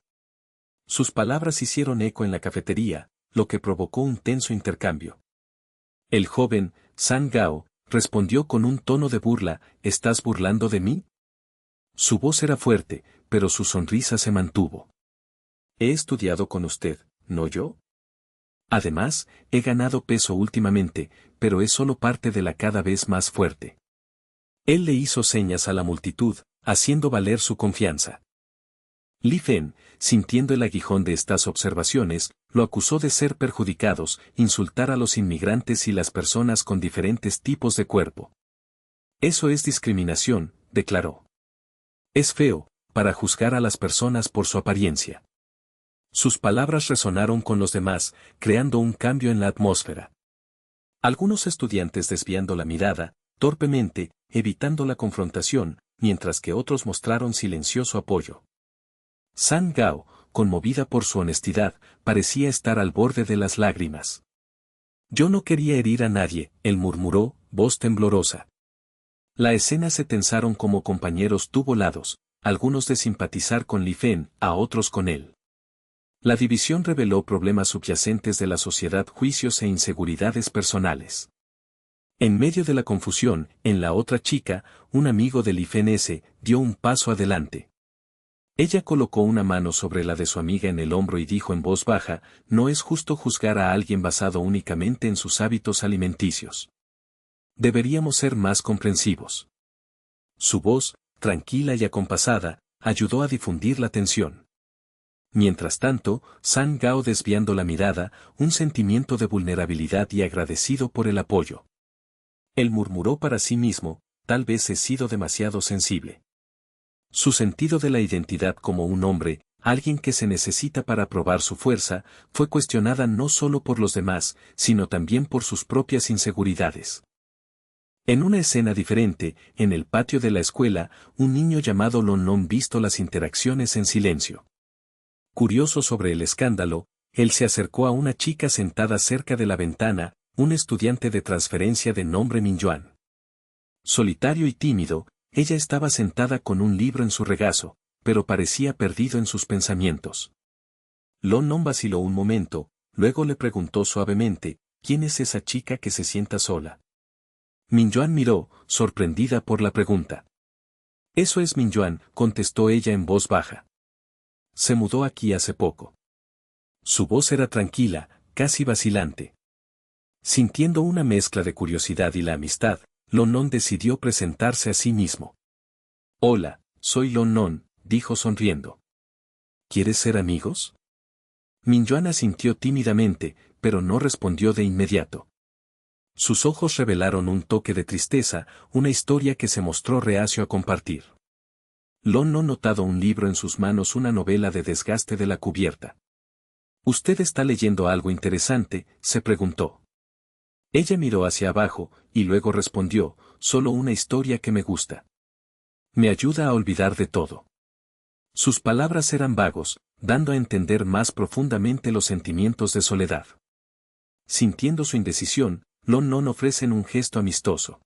Sus palabras hicieron eco en la cafetería, lo que provocó un tenso intercambio. El joven, San Gao, respondió con un tono de burla, ¿estás burlando de mí? Su voz era fuerte, pero su sonrisa se mantuvo. He estudiado con usted, ¿no yo? Además, he ganado peso últimamente, pero es solo parte de la cada vez más fuerte. Él le hizo señas a la multitud, haciendo valer su confianza. Li Fen, sintiendo el aguijón de estas observaciones, lo acusó de ser perjudicados, insultar a los inmigrantes y las personas con diferentes tipos de cuerpo. Eso es discriminación, declaró. Es feo, para juzgar a las personas por su apariencia. Sus palabras resonaron con los demás, creando un cambio en la atmósfera. Algunos estudiantes desviando la mirada, torpemente, evitando la confrontación, mientras que otros mostraron silencioso apoyo. San Gao, conmovida por su honestidad, parecía estar al borde de las lágrimas. Yo no quería herir a nadie, él murmuró, voz temblorosa. La escena se tensaron como compañeros tuvo lados, algunos de simpatizar con Li Fen, a otros con él. La división reveló problemas subyacentes de la sociedad, juicios e inseguridades personales. En medio de la confusión, en la otra chica, un amigo de Li Fen dio un paso adelante. Ella colocó una mano sobre la de su amiga en el hombro y dijo en voz baja, no es justo juzgar a alguien basado únicamente en sus hábitos alimenticios. Deberíamos ser más comprensivos. Su voz, tranquila y acompasada, ayudó a difundir la tensión. Mientras tanto, San Gao desviando la mirada, un sentimiento de vulnerabilidad y agradecido por el apoyo. Él murmuró para sí mismo, tal vez he sido demasiado sensible. Su sentido de la identidad como un hombre, alguien que se necesita para probar su fuerza, fue cuestionada no solo por los demás, sino también por sus propias inseguridades. En una escena diferente, en el patio de la escuela, un niño llamado Lon Non visto las interacciones en silencio. Curioso sobre el escándalo, él se acercó a una chica sentada cerca de la ventana, un estudiante de transferencia de nombre Minjuan. Solitario y tímido, ella estaba sentada con un libro en su regazo, pero parecía perdido en sus pensamientos. Lon Non vaciló un momento, luego le preguntó suavemente, ¿quién es esa chica que se sienta sola? Minjuan miró, sorprendida por la pregunta. Eso es Minjuan, contestó ella en voz baja. Se mudó aquí hace poco. Su voz era tranquila, casi vacilante. Sintiendo una mezcla de curiosidad y la amistad, Lon Non decidió presentarse a sí mismo. Hola, soy Lon Non, dijo sonriendo. ¿Quieres ser amigos? Minjuan asintió tímidamente, pero no respondió de inmediato. Sus ojos revelaron un toque de tristeza, una historia que se mostró reacio a compartir. Lon Non notado un libro en sus manos, una novela de desgaste de la cubierta. ¿Usted está leyendo algo interesante?, se preguntó. Ella miró hacia abajo, y luego respondió, solo una historia que me gusta. Me ayuda a olvidar de todo. Sus palabras eran vagos, dando a entender más profundamente los sentimientos de soledad. Sintiendo su indecisión, Lon Non ofrece un gesto amistoso.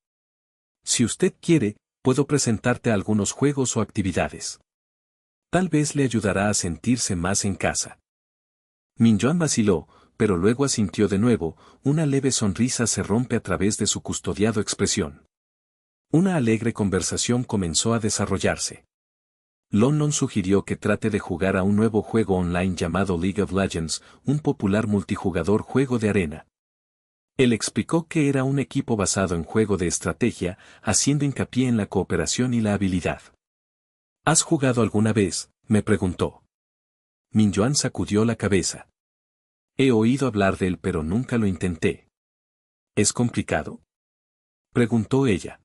Si usted quiere, puedo presentarte algunos juegos o actividades. Tal vez le ayudará a sentirse más en casa. Minjuan vaciló, pero luego asintió de nuevo, una leve sonrisa se rompe a través de su custodiado expresión. Una alegre conversación comenzó a desarrollarse. Lon Non sugirió que trate de jugar a un nuevo juego online llamado League of Legends, un popular multijugador juego de arena. Él explicó que era un equipo basado en juego de estrategia, haciendo hincapié en la cooperación y la habilidad. ¿Has jugado alguna vez?, me preguntó. Minjuan sacudió la cabeza. He oído hablar de él pero nunca lo intenté. ¿Es complicado?, preguntó ella.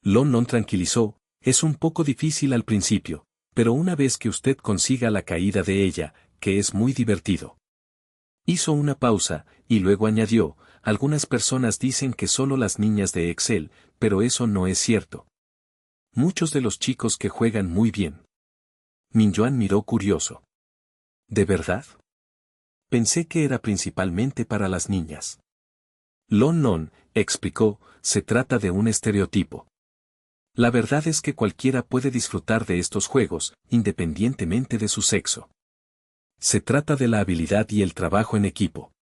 Lon Non tranquilizó, es un poco difícil al principio, pero una vez que usted consiga la caída de ella, que es muy divertido. Hizo una pausa, y luego añadió, algunas personas dicen que solo las niñas de Excel, pero eso no es cierto. Muchos de los chicos que juegan muy bien. Minjuan miró curioso. ¿De verdad? Pensé que era principalmente para las niñas. Lon Non, explicó, se trata de un estereotipo. La verdad es que cualquiera puede disfrutar de estos juegos, independientemente de su sexo. Se trata de la habilidad y el trabajo en equipo.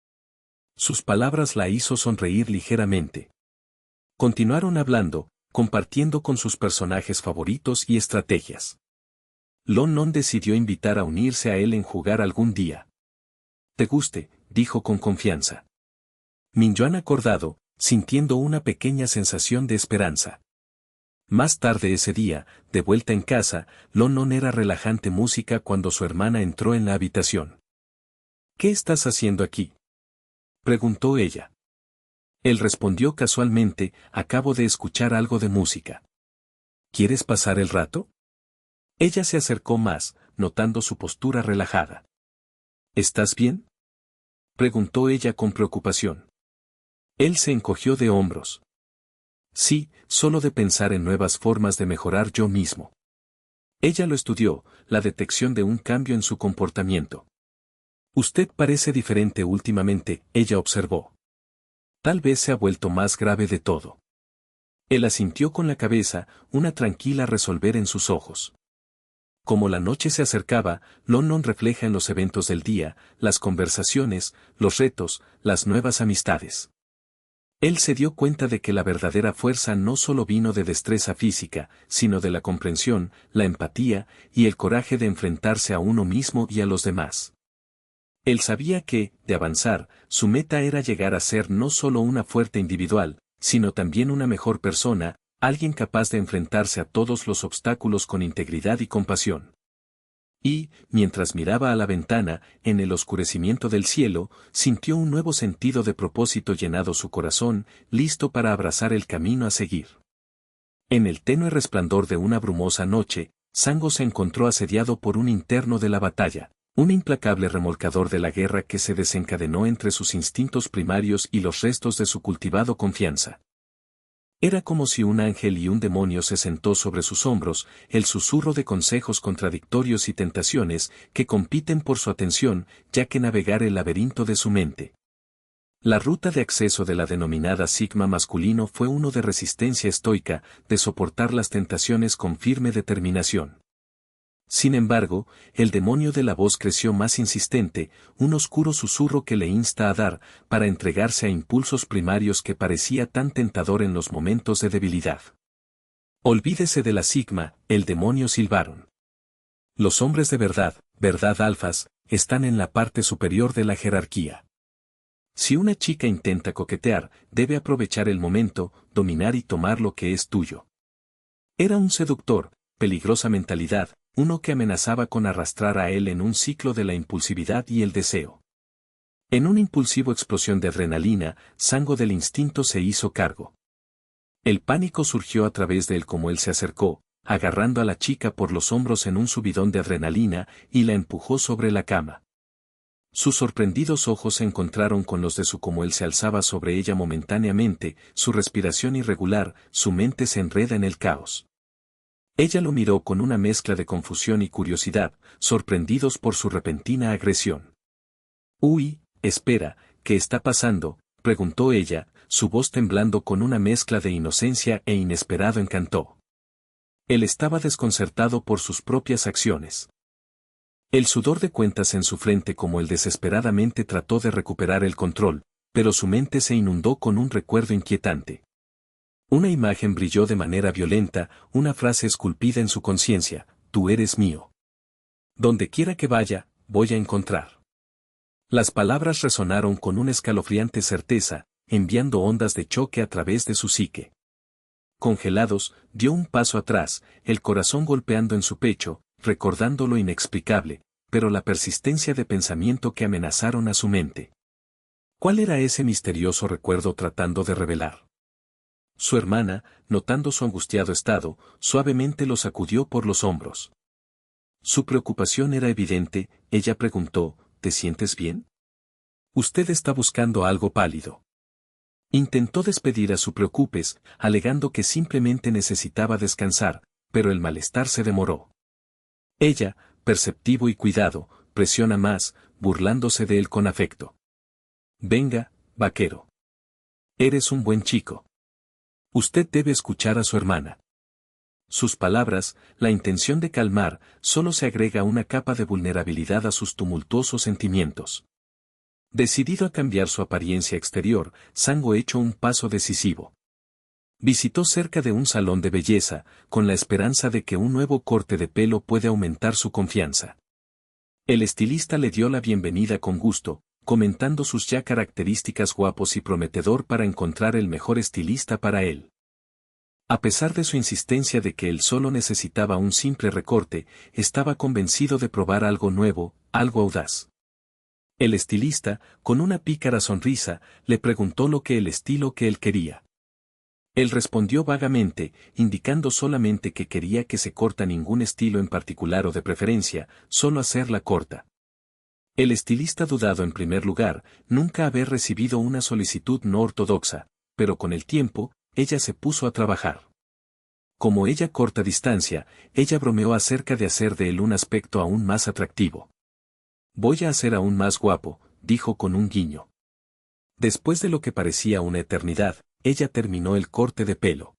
Sus palabras la hizo sonreír ligeramente. Continuaron hablando, compartiendo con sus personajes favoritos y estrategias. Lon Non decidió invitar a unirse a él en jugar algún día. «Te guste», dijo con confianza. Minjuan acordado, sintiendo una pequeña sensación de esperanza. Más tarde ese día, de vuelta en casa, Lon Non era relajante música cuando su hermana entró en la habitación. «¿Qué estás haciendo aquí?», preguntó ella. Él respondió casualmente, «Acabo de escuchar algo de música». «¿Quieres pasar el rato?». Ella se acercó más, notando su postura relajada. «¿Estás bien?», preguntó ella con preocupación. Él se encogió de hombros. «Sí, solo de pensar en nuevas formas de mejorar yo mismo». Ella lo estudió, la detección de un cambio en su comportamiento. «Usted parece diferente últimamente», ella observó. «Tal vez se ha vuelto más grave de todo». Él asintió con la cabeza, una tranquila resolver en sus ojos. Como la noche se acercaba, Lon Non refleja en los eventos del día, las conversaciones, los retos, las nuevas amistades. Él se dio cuenta de que la verdadera fuerza no solo vino de destreza física, sino de la comprensión, la empatía, y el coraje de enfrentarse a uno mismo y a los demás. Él sabía que, de avanzar, su meta era llegar a ser no solo una fuerte individual, sino también una mejor persona, alguien capaz de enfrentarse a todos los obstáculos con integridad y compasión. Y, mientras miraba a la ventana, en el oscurecimiento del cielo, sintió un nuevo sentido de propósito llenado su corazón, listo para abrazar el camino a seguir. En el tenue resplandor de una brumosa noche, Sango se encontró asediado por un interno de la batalla, un implacable remolcador de la guerra que se desencadenó entre sus instintos primarios y los restos de su cultivado confianza. Era como si un ángel y un demonio se sentó sobre sus hombros, el susurro de consejos contradictorios y tentaciones que compiten por su atención, ya que navegar el laberinto de su mente. La ruta de acceso de la denominada Sigma masculino fue uno de resistencia estoica, de soportar las tentaciones con firme determinación. Sin embargo, el demonio de la voz creció más insistente, un oscuro susurro que le insta a dar, para entregarse a impulsos primarios que parecía tan tentador en los momentos de debilidad. «Olvídese de la Sigma», el demonio silbaron. «Los hombres de verdad, verdad alfas, están en la parte superior de la jerarquía. Si una chica intenta coquetear, debe aprovechar el momento, dominar y tomar lo que es tuyo». Era un seductor, peligrosa mentalidad, uno que amenazaba con arrastrar a él en un ciclo de la impulsividad y el deseo. En una impulsiva explosión de adrenalina, Sango del instinto se hizo cargo. El pánico surgió a través de él como él se acercó, agarrando a la chica por los hombros en un subidón de adrenalina y la empujó sobre la cama. Sus sorprendidos ojos se encontraron con los de su como él se alzaba sobre ella momentáneamente, su respiración irregular, su mente se enreda en el caos. Ella lo miró con una mezcla de confusión y curiosidad, sorprendidos por su repentina agresión. «Uy, espera, ¿qué está pasando?», preguntó ella, su voz temblando con una mezcla de inocencia e inesperado encanto. Él estaba desconcertado por sus propias acciones. El sudor de cuentas en su frente como él desesperadamente trató de recuperar el control, pero su mente se inundó con un recuerdo inquietante. Una imagen brilló de manera violenta, una frase esculpida en su conciencia: «Tú eres mío. Donde quiera que vaya, voy a encontrar». Las palabras resonaron con una escalofriante certeza, enviando ondas de choque a través de su psique. Congelados, dio un paso atrás, el corazón golpeando en su pecho, recordando lo inexplicable, pero la persistencia de pensamiento que amenazaron a su mente. ¿Cuál era ese misterioso recuerdo tratando de revelar? Su hermana, notando su angustiado estado, suavemente lo sacudió por los hombros. Su preocupación era evidente, ella preguntó: «¿Te sientes bien?». «Usted está buscando algo pálido». Intentó despedir a su preocupes, alegando que simplemente necesitaba descansar, pero el malestar se demoró. Ella, perceptivo y cuidado, presiona más, burlándose de él con afecto. «Venga, vaquero». Eres un buen chico. Usted debe escuchar a su hermana. Sus palabras, la intención de calmar, solo se agrega una capa de vulnerabilidad a sus tumultuosos sentimientos. Decidido a cambiar su apariencia exterior, Sango echó un paso decisivo. Visitó cerca de un salón de belleza, con la esperanza de que un nuevo corte de pelo puede aumentar su confianza. El estilista le dio la bienvenida con gusto, comentando sus ya características guapos y prometedor para encontrar el mejor estilista para él. A pesar de su insistencia de que él solo necesitaba un simple recorte, estaba convencido de probar algo nuevo, algo audaz. El estilista, con una pícara sonrisa, le preguntó el estilo que él quería. Él respondió vagamente, indicando solamente que quería que se corta ningún estilo en particular o de preferencia, solo hacerla corta. El estilista dudado en primer lugar, nunca haber recibido una solicitud no ortodoxa, pero con el tiempo, ella se puso a trabajar. Como ella corta distancia, ella bromeó acerca de hacer de él un aspecto aún más atractivo. Voy a hacer aún más guapo, dijo con un guiño. Después de lo que parecía una eternidad, ella terminó el corte de pelo.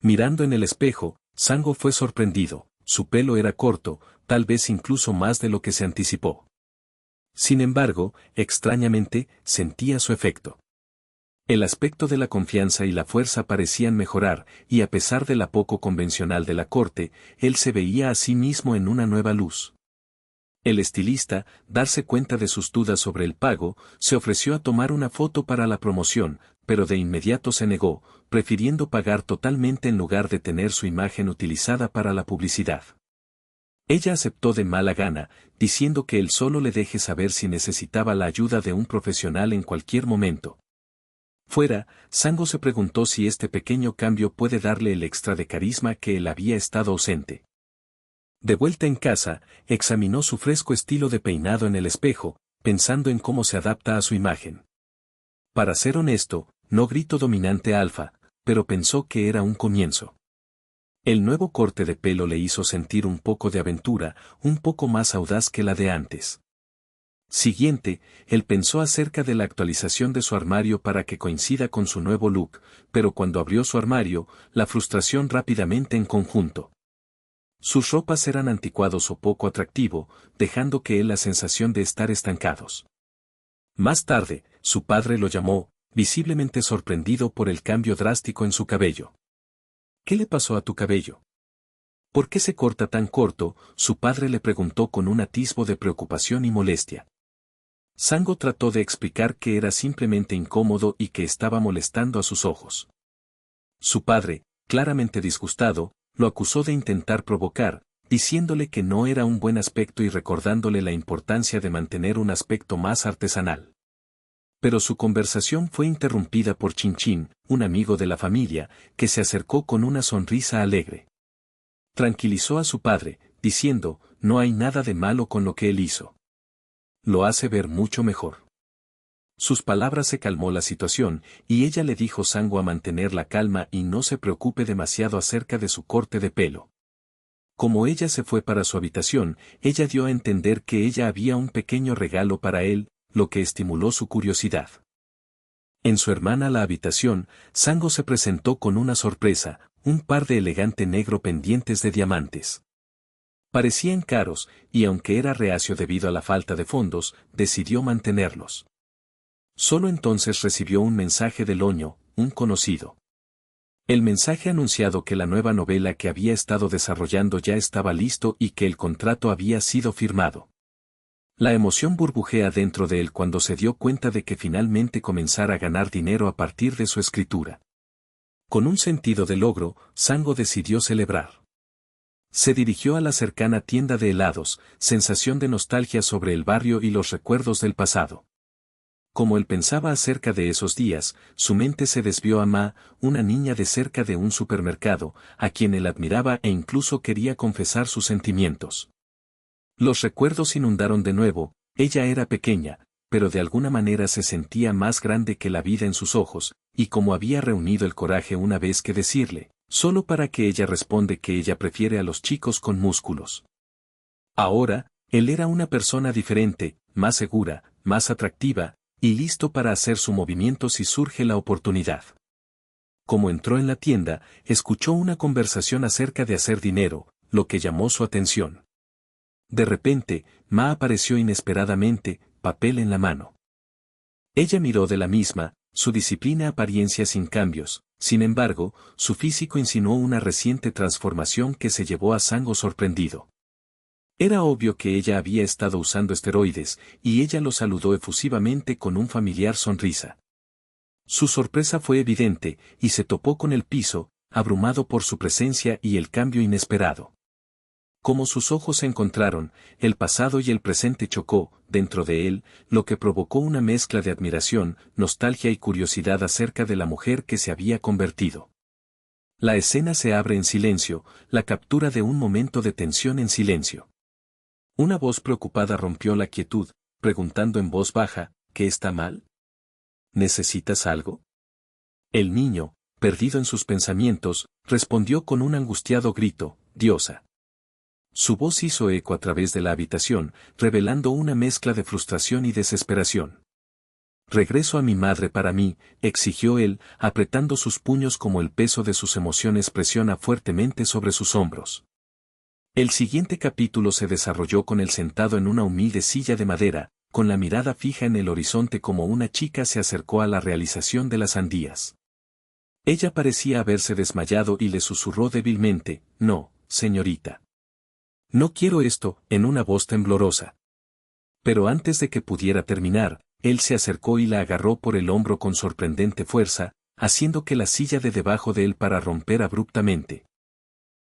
Mirando en el espejo, Sango fue sorprendido, su pelo era corto, tal vez incluso más de lo que se anticipó. Sin embargo, extrañamente, sentía su efecto. El aspecto de la confianza y la fuerza parecían mejorar, y a pesar de la poco convencional de la corte, él se veía a sí mismo en una nueva luz. El estilista, darse cuenta de sus dudas sobre el pago, se ofreció a tomar una foto para la promoción, pero de inmediato se negó, prefiriendo pagar totalmente en lugar de tener su imagen utilizada para la publicidad. Ella aceptó de mala gana, diciendo que él solo le deje saber si necesitaba la ayuda de un profesional en cualquier momento. Fuera, Sango se preguntó si este pequeño cambio puede darle el extra de carisma que él había estado ausente. De vuelta en casa, examinó su fresco estilo de peinado en el espejo, pensando en cómo se adapta a su imagen. Para ser honesto, no gritó dominante alfa, pero pensó que era un comienzo. El nuevo corte de pelo le hizo sentir un poco de aventura, un poco más audaz que la de antes. Siguiente, él pensó acerca de la actualización de su armario para que coincida con su nuevo look, pero cuando abrió su armario, la frustración rápidamente en conjunto. Sus ropas eran anticuados o poco atractivo, dejando que él la sensación de estar estancados. Más tarde, su padre lo llamó, visiblemente sorprendido por el cambio drástico en su cabello. ¿Qué le pasó a tu cabello? ¿Por qué se corta tan corto? Su padre le preguntó con un atisbo de preocupación y molestia. Sango trató de explicar que era simplemente incómodo y que estaba molestando a sus ojos. Su padre, claramente disgustado, lo acusó de intentar provocar, diciéndole que no era un buen aspecto y recordándole la importancia de mantener un aspecto más artesanal. Pero su conversación fue interrumpida por Chin Chin, un amigo de la familia, que se acercó con una sonrisa alegre. Tranquilizó a su padre, diciendo, no hay nada de malo con lo que él hizo. Lo hace ver mucho mejor. Sus palabras se calmó la situación, y ella le dijo Sango a mantener la calma y no se preocupe demasiado acerca de su corte de pelo. Como ella se fue para su habitación, ella dio a entender que ella había un pequeño regalo para él, lo que estimuló su curiosidad. En su hermana la habitación, Sango se presentó con una sorpresa, un par de elegante negro pendientes de diamantes. Parecían caros, y aunque era reacio debido a la falta de fondos, decidió mantenerlos. Solo entonces recibió un mensaje del Oño, un conocido. El mensaje anunciado que la nueva novela que había estado desarrollando ya estaba listo y que el contrato había sido firmado. La emoción burbujea dentro de él cuando se dio cuenta de que finalmente comenzara a ganar dinero a partir de su escritura. Con un sentido de logro, Sango decidió celebrar. Se dirigió a la cercana tienda de helados, sensación de nostalgia sobre el barrio y los recuerdos del pasado. Como él pensaba acerca de esos días, su mente se desvió a Ma, una niña de cerca de un supermercado, a quien él admiraba e incluso quería confesar sus sentimientos. Los recuerdos inundaron de nuevo, ella era pequeña, pero de alguna manera se sentía más grande que la vida en sus ojos, y como había reunido el coraje una vez que decirle, solo para que ella responde que ella prefiere a los chicos con músculos. Ahora, él era una persona diferente, más segura, más atractiva, y listo para hacer su movimiento si surge la oportunidad. Como entró en la tienda, escuchó una conversación acerca de hacer dinero, lo que llamó su atención. De repente, Ma apareció inesperadamente, papel en la mano. Ella miró de la misma, su disciplina apariencia sin cambios, sin embargo, su físico insinuó una reciente transformación que se llevó a Sango sorprendido. Era obvio que ella había estado usando esteroides, y ella lo saludó efusivamente con un familiar sonrisa. Su sorpresa fue evidente, y se topó con el piso, abrumado por su presencia y el cambio inesperado. Como sus ojos se encontraron, el pasado y el presente chocó, dentro de él, lo que provocó una mezcla de admiración, nostalgia y curiosidad acerca de la mujer que se había convertido. La escena se abre en silencio, la captura de un momento de tensión en silencio. Una voz preocupada rompió la quietud, preguntando en voz baja, ¿qué está mal? ¿Necesitas algo? El niño, perdido en sus pensamientos, respondió con un angustiado grito, «Diosa». Su voz hizo eco a través de la habitación, revelando una mezcla de frustración y desesperación. «Regreso a mi madre para mí», exigió él, apretando sus puños como el peso de sus emociones presiona fuertemente sobre sus hombros. El siguiente capítulo se desarrolló con él sentado en una humilde silla de madera, con la mirada fija en el horizonte como una chica se acercó a la realización de las sandías. Ella parecía haberse desmayado y le susurró débilmente, «No, señorita. No quiero esto», en una voz temblorosa. Pero antes de que pudiera terminar, él se acercó y la agarró por el hombro con sorprendente fuerza, haciendo que la silla de debajo de él para romper abruptamente.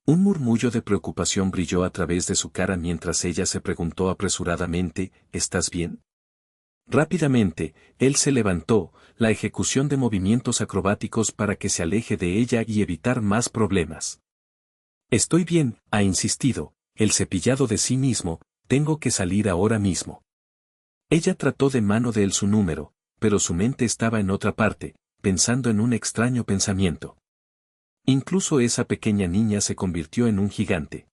Un murmullo de preocupación brilló a través de su cara mientras ella se preguntó apresuradamente, ¿estás bien? Rápidamente, él se levantó, la ejecución de movimientos acrobáticos para que se aleje de ella y evitar más problemas. Estoy bien, ha insistido, el cepillado de sí mismo, tengo que salir ahora mismo. Ella trató de mano de él su número, pero su mente estaba en otra parte, pensando en un extraño pensamiento. Incluso esa pequeña niña se convirtió en un gigante.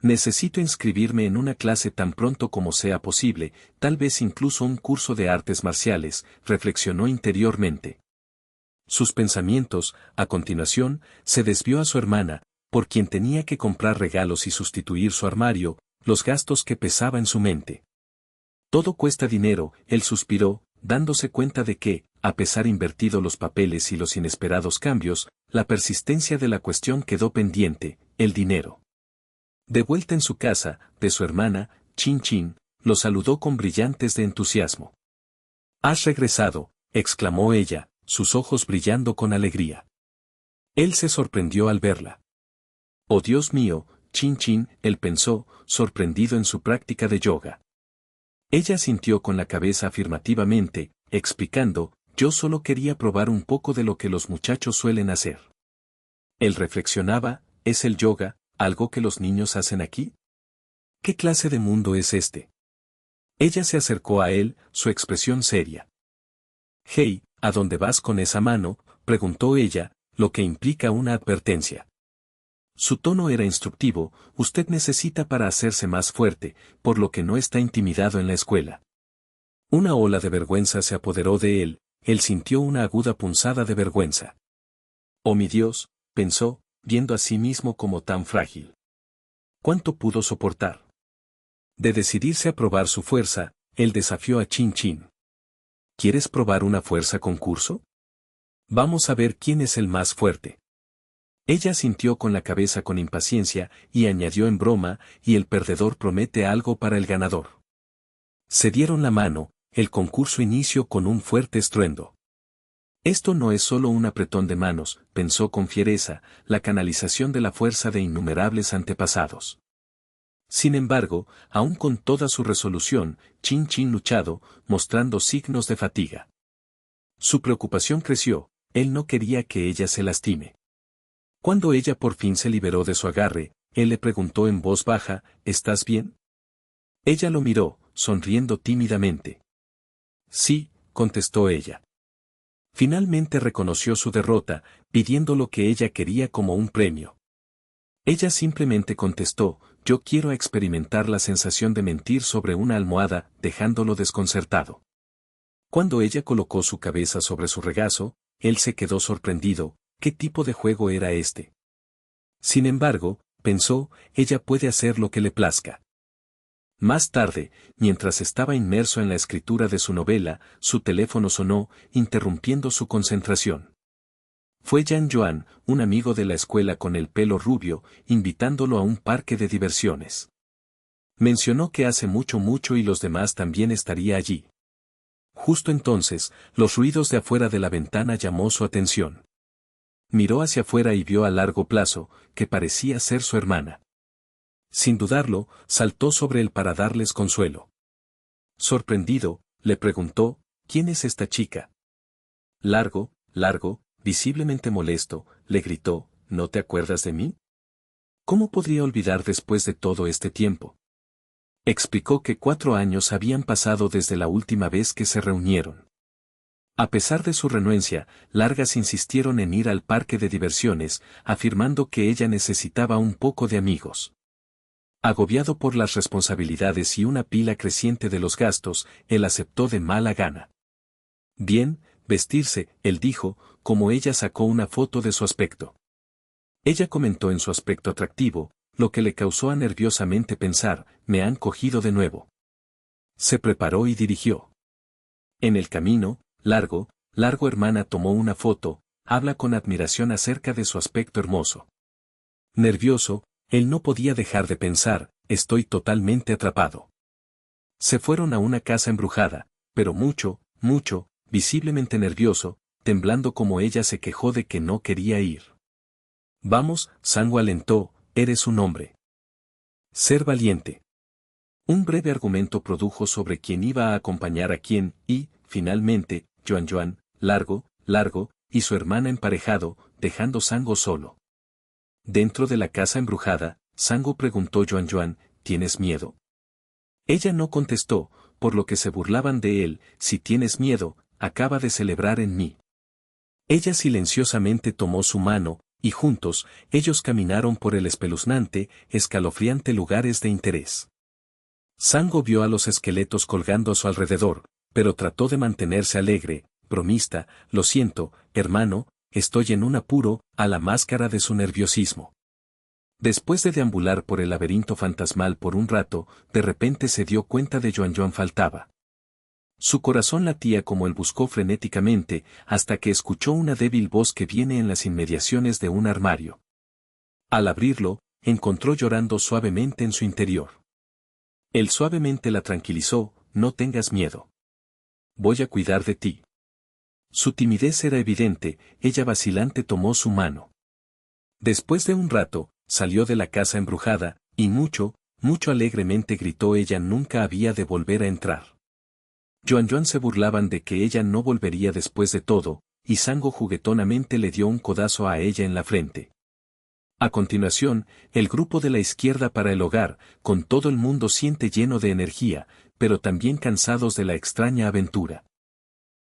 Necesito inscribirme en una clase tan pronto como sea posible, tal vez incluso un curso de artes marciales, reflexionó interiormente. Sus pensamientos, a continuación, se desvió a su hermana, por quien tenía que comprar regalos y sustituir su armario, los gastos que pesaba en su mente. Todo cuesta dinero, él suspiró, dándose cuenta de que, a pesar invertido los papeles y los inesperados cambios, la persistencia de la cuestión quedó pendiente, el dinero. De vuelta en su casa, de su hermana, Chin Chin, lo saludó con brillantes de entusiasmo. «¿Has regresado?», exclamó ella, sus ojos brillando con alegría. Él se sorprendió al verla. «Oh Dios mío», Chin Chin, él pensó, sorprendido en su práctica de yoga. Ella sintió con la cabeza afirmativamente, explicando, «Yo solo quería probar un poco de lo que los muchachos suelen hacer». Él reflexionaba, ¿es el yoga algo que los niños hacen aquí? ¿Qué clase de mundo es este? Ella se acercó a él, su expresión seria. «Hey, ¿a dónde vas con esa mano?», preguntó ella, lo que implica una advertencia. Su tono era instructivo, «Usted necesita para hacerse más fuerte, por lo que no está intimidado en la escuela». Una ola de vergüenza se apoderó de él sintió una aguda punzada de vergüenza. «Oh mi Dios», pensó, viendo a sí mismo como tan frágil. ¿Cuánto pudo soportar? De decidirse a probar su fuerza, él desafió a Chin Chin. ¿Quieres probar una fuerza concurso? Vamos a ver quién es el más fuerte. Ella sintió con la cabeza con impaciencia y añadió en broma, y el perdedor promete algo para el ganador. Se dieron la mano, el concurso inició con un fuerte estruendo. Esto no es solo un apretón de manos, pensó con fiereza, la canalización de la fuerza de innumerables antepasados. Sin embargo, aun con toda su resolución, Chin Chin luchado, mostrando signos de fatiga. Su preocupación creció, él no quería que ella se lastime. Cuando ella por fin se liberó de su agarre, él le preguntó en voz baja, ¿estás bien? Ella lo miró, sonriendo tímidamente. Sí, contestó ella. Finalmente reconoció su derrota, pidiendo lo que ella quería como un premio. Ella simplemente contestó, yo quiero experimentar la sensación de mentir sobre una almohada, dejándolo desconcertado. Cuando ella colocó su cabeza sobre su regazo, él se quedó sorprendido. ¿Qué tipo de juego era este? Sin embargo, pensó, ella puede hacer lo que le plazca. Más tarde, mientras estaba inmerso en la escritura de su novela, su teléfono sonó, interrumpiendo su concentración. Fue Jean Joan, un amigo de la escuela con el pelo rubio, invitándolo a un parque de diversiones. Mencionó que hace mucho y los demás también estaría allí. Justo entonces, los ruidos de afuera de la ventana llamó su atención. Miró hacia afuera y vio a largo plazo, que parecía ser su hermana. Sin dudarlo, saltó sobre él para darles consuelo. Sorprendido, le preguntó, ¿quién es esta chica? Largo, visiblemente molesto, le gritó, ¿no te acuerdas de mí? ¿Cómo podría olvidar después de todo este tiempo? Explicó que 4 años habían pasado desde la última vez que se reunieron. A pesar de su renuencia, Largas insistieron en ir al parque de diversiones, afirmando que ella necesitaba un poco de amigos. Agobiado por las responsabilidades y una pila creciente de los gastos, él aceptó de mala gana. Bien, vestirse, él dijo, como ella sacó una foto de su aspecto. Ella comentó en su aspecto atractivo, lo que le causó a nerviosamente pensar, me han cogido de nuevo. Se preparó y dirigió. En el camino, largo hermana tomó una foto, habla con admiración acerca de su aspecto hermoso. Nervioso, él no podía dejar de pensar, estoy totalmente atrapado. Se fueron a una casa embrujada, pero mucho, visiblemente nervioso, temblando como ella se quejó de que no quería ir. Vamos, Sango alentó, eres un hombre. Ser valiente. Un breve argumento produjo sobre quién iba a acompañar a quién y, finalmente, Joan, largo, y su hermana emparejado, dejando Sango solo. Dentro de la casa embrujada, Sango preguntó Joan, ¿tienes miedo? Ella no contestó, por lo que se burlaban de él, si tienes miedo, acaba de celebrar en mí. Ella silenciosamente tomó su mano, y juntos, ellos caminaron por el espeluznante, escalofriante lugares de interés. Sango vio a los esqueletos colgando a su alrededor, pero trató de mantenerse alegre, bromista, lo siento, hermano, estoy en un apuro, a la máscara de su nerviosismo. Después de deambular por el laberinto fantasmal por un rato, de repente se dio cuenta de Joan faltaba. Su corazón latía como él buscó frenéticamente, hasta que escuchó una débil voz que viene en las inmediaciones de un armario. Al abrirlo, encontró llorando suavemente en su interior. Él suavemente la tranquilizó, no tengas miedo. Voy a cuidar de ti. Su timidez era evidente, ella vacilante tomó su mano. Después de un rato, salió de la casa embrujada, y mucho alegremente gritó ella nunca había de volver a entrar. Joan se burlaban de que ella no volvería después de todo, y Sango juguetonamente le dio un codazo a ella en la frente. A continuación, el grupo de la izquierda para el hogar, con todo el mundo siente lleno de energía, pero también cansados de la extraña aventura.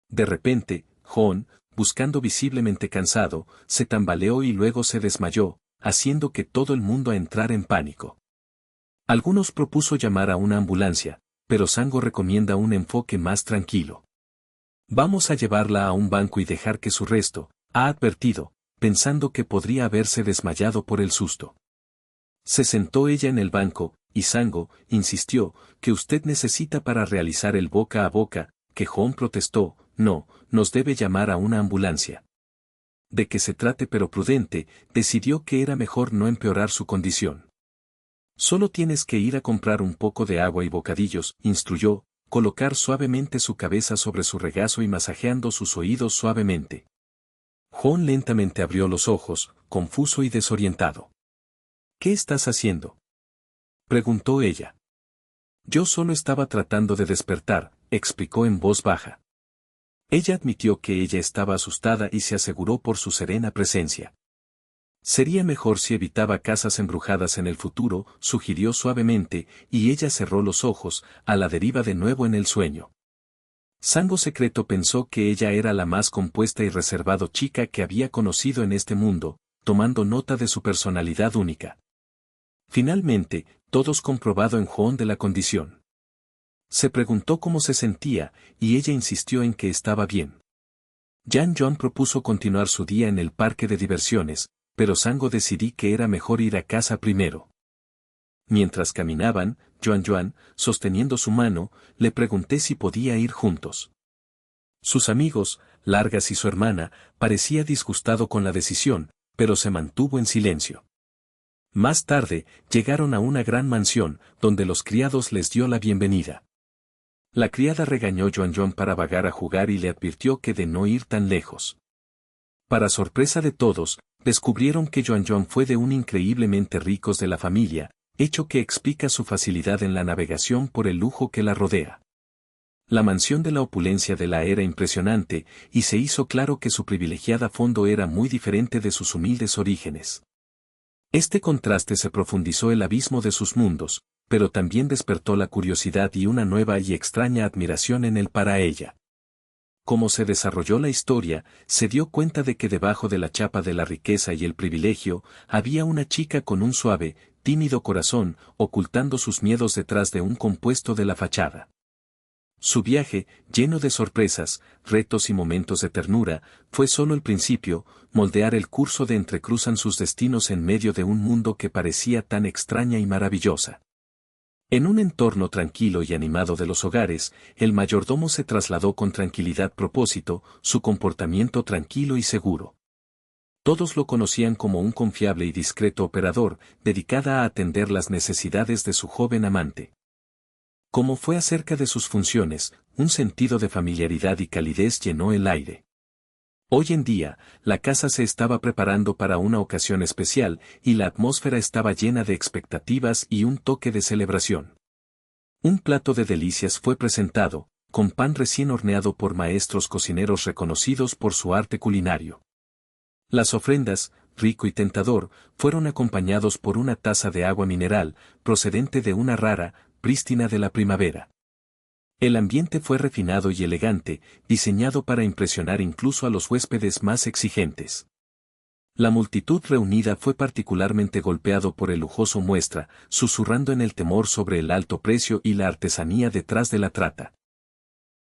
De repente, John, buscando visiblemente cansado, se tambaleó y luego se desmayó, haciendo que todo el mundo entrara en pánico. Algunos propuso llamar a una ambulancia, pero Sango recomienda un enfoque más tranquilo. Vamos a llevarla a un banco y dejar que su resto, ha advertido, pensando que podría haberse desmayado por el susto. Se sentó ella en el banco, y Sango, insistió, que usted necesita para realizar el boca a boca, que John protestó, no, nos debe llamar a una ambulancia. De que se trate pero prudente, decidió que era mejor no empeorar su condición. Solo tienes que ir a comprar un poco de agua y bocadillos, instruyó, colocar suavemente su cabeza sobre su regazo y masajeando sus oídos suavemente. John lentamente abrió los ojos, confuso y desorientado. ¿Qué estás haciendo?, preguntó ella. Yo solo estaba tratando de despertar, explicó en voz baja. Ella admitió que ella estaba asustada y se aseguró por su serena presencia. Sería mejor si evitaba casas embrujadas en el futuro, sugirió suavemente, y ella cerró los ojos, a la deriva de nuevo en el sueño. Sango secreto pensó que ella era la más compuesta y reservado chica que había conocido en este mundo, tomando nota de su personalidad única. Finalmente, todos comprobado en John de la condición. Se preguntó cómo se sentía, y ella insistió en que estaba bien. Juan propuso continuar su día en el parque de diversiones, pero Sango decidí que era mejor ir a casa primero. Mientras caminaban, Juan, sosteniendo su mano, le pregunté si podía ir juntos. Sus amigos, Largas y su hermana, parecía disgustado con la decisión, pero se mantuvo en silencio. Más tarde, llegaron a una gran mansión, donde los criados les dio la bienvenida. La criada regañó a Juan para vagar a jugar y le advirtió que de no ir tan lejos. Para sorpresa de todos, descubrieron que Juan fue de un increíblemente ricos de la familia, hecho que explica su facilidad en la navegación por el lujo que la rodea. La mansión de la opulencia de la era impresionante, y se hizo claro que su privilegiada fondo era muy diferente de sus humildes orígenes. Este contraste se profundizó el abismo de sus mundos, pero también despertó la curiosidad y una nueva y extraña admiración en él para ella. Como se desarrolló la historia, se dio cuenta de que debajo de la chapa de la riqueza y el privilegio, había una chica con un suave, tímido corazón, ocultando sus miedos detrás de un compuesto de la fachada. Su viaje, lleno de sorpresas, retos y momentos de ternura, fue solo el principio, moldear el curso de entrecruzan sus destinos en medio de un mundo que parecía tan extraña y maravillosa. En un entorno tranquilo y animado de los hogares, el mayordomo se trasladó con tranquilidad propósito, su comportamiento tranquilo y seguro. Todos lo conocían como un confiable y discreto operador, dedicada a atender las necesidades de su joven amante. Como fue acerca de sus funciones, un sentido de familiaridad y calidez llenó el aire. Hoy en día, la casa se estaba preparando para una ocasión especial, y la atmósfera estaba llena de expectativas y un toque de celebración. Un plato de delicias fue presentado, con pan recién horneado por maestros cocineros reconocidos por su arte culinario. Las ofrendas, rico y tentador, fueron acompañados por una taza de agua mineral, procedente de una rara, prístina de la primavera. El ambiente fue refinado y elegante, diseñado para impresionar incluso a los huéspedes más exigentes. La multitud reunida fue particularmente golpeado por el lujoso muestra, susurrando en el temor sobre el alto precio y la artesanía detrás de la trata.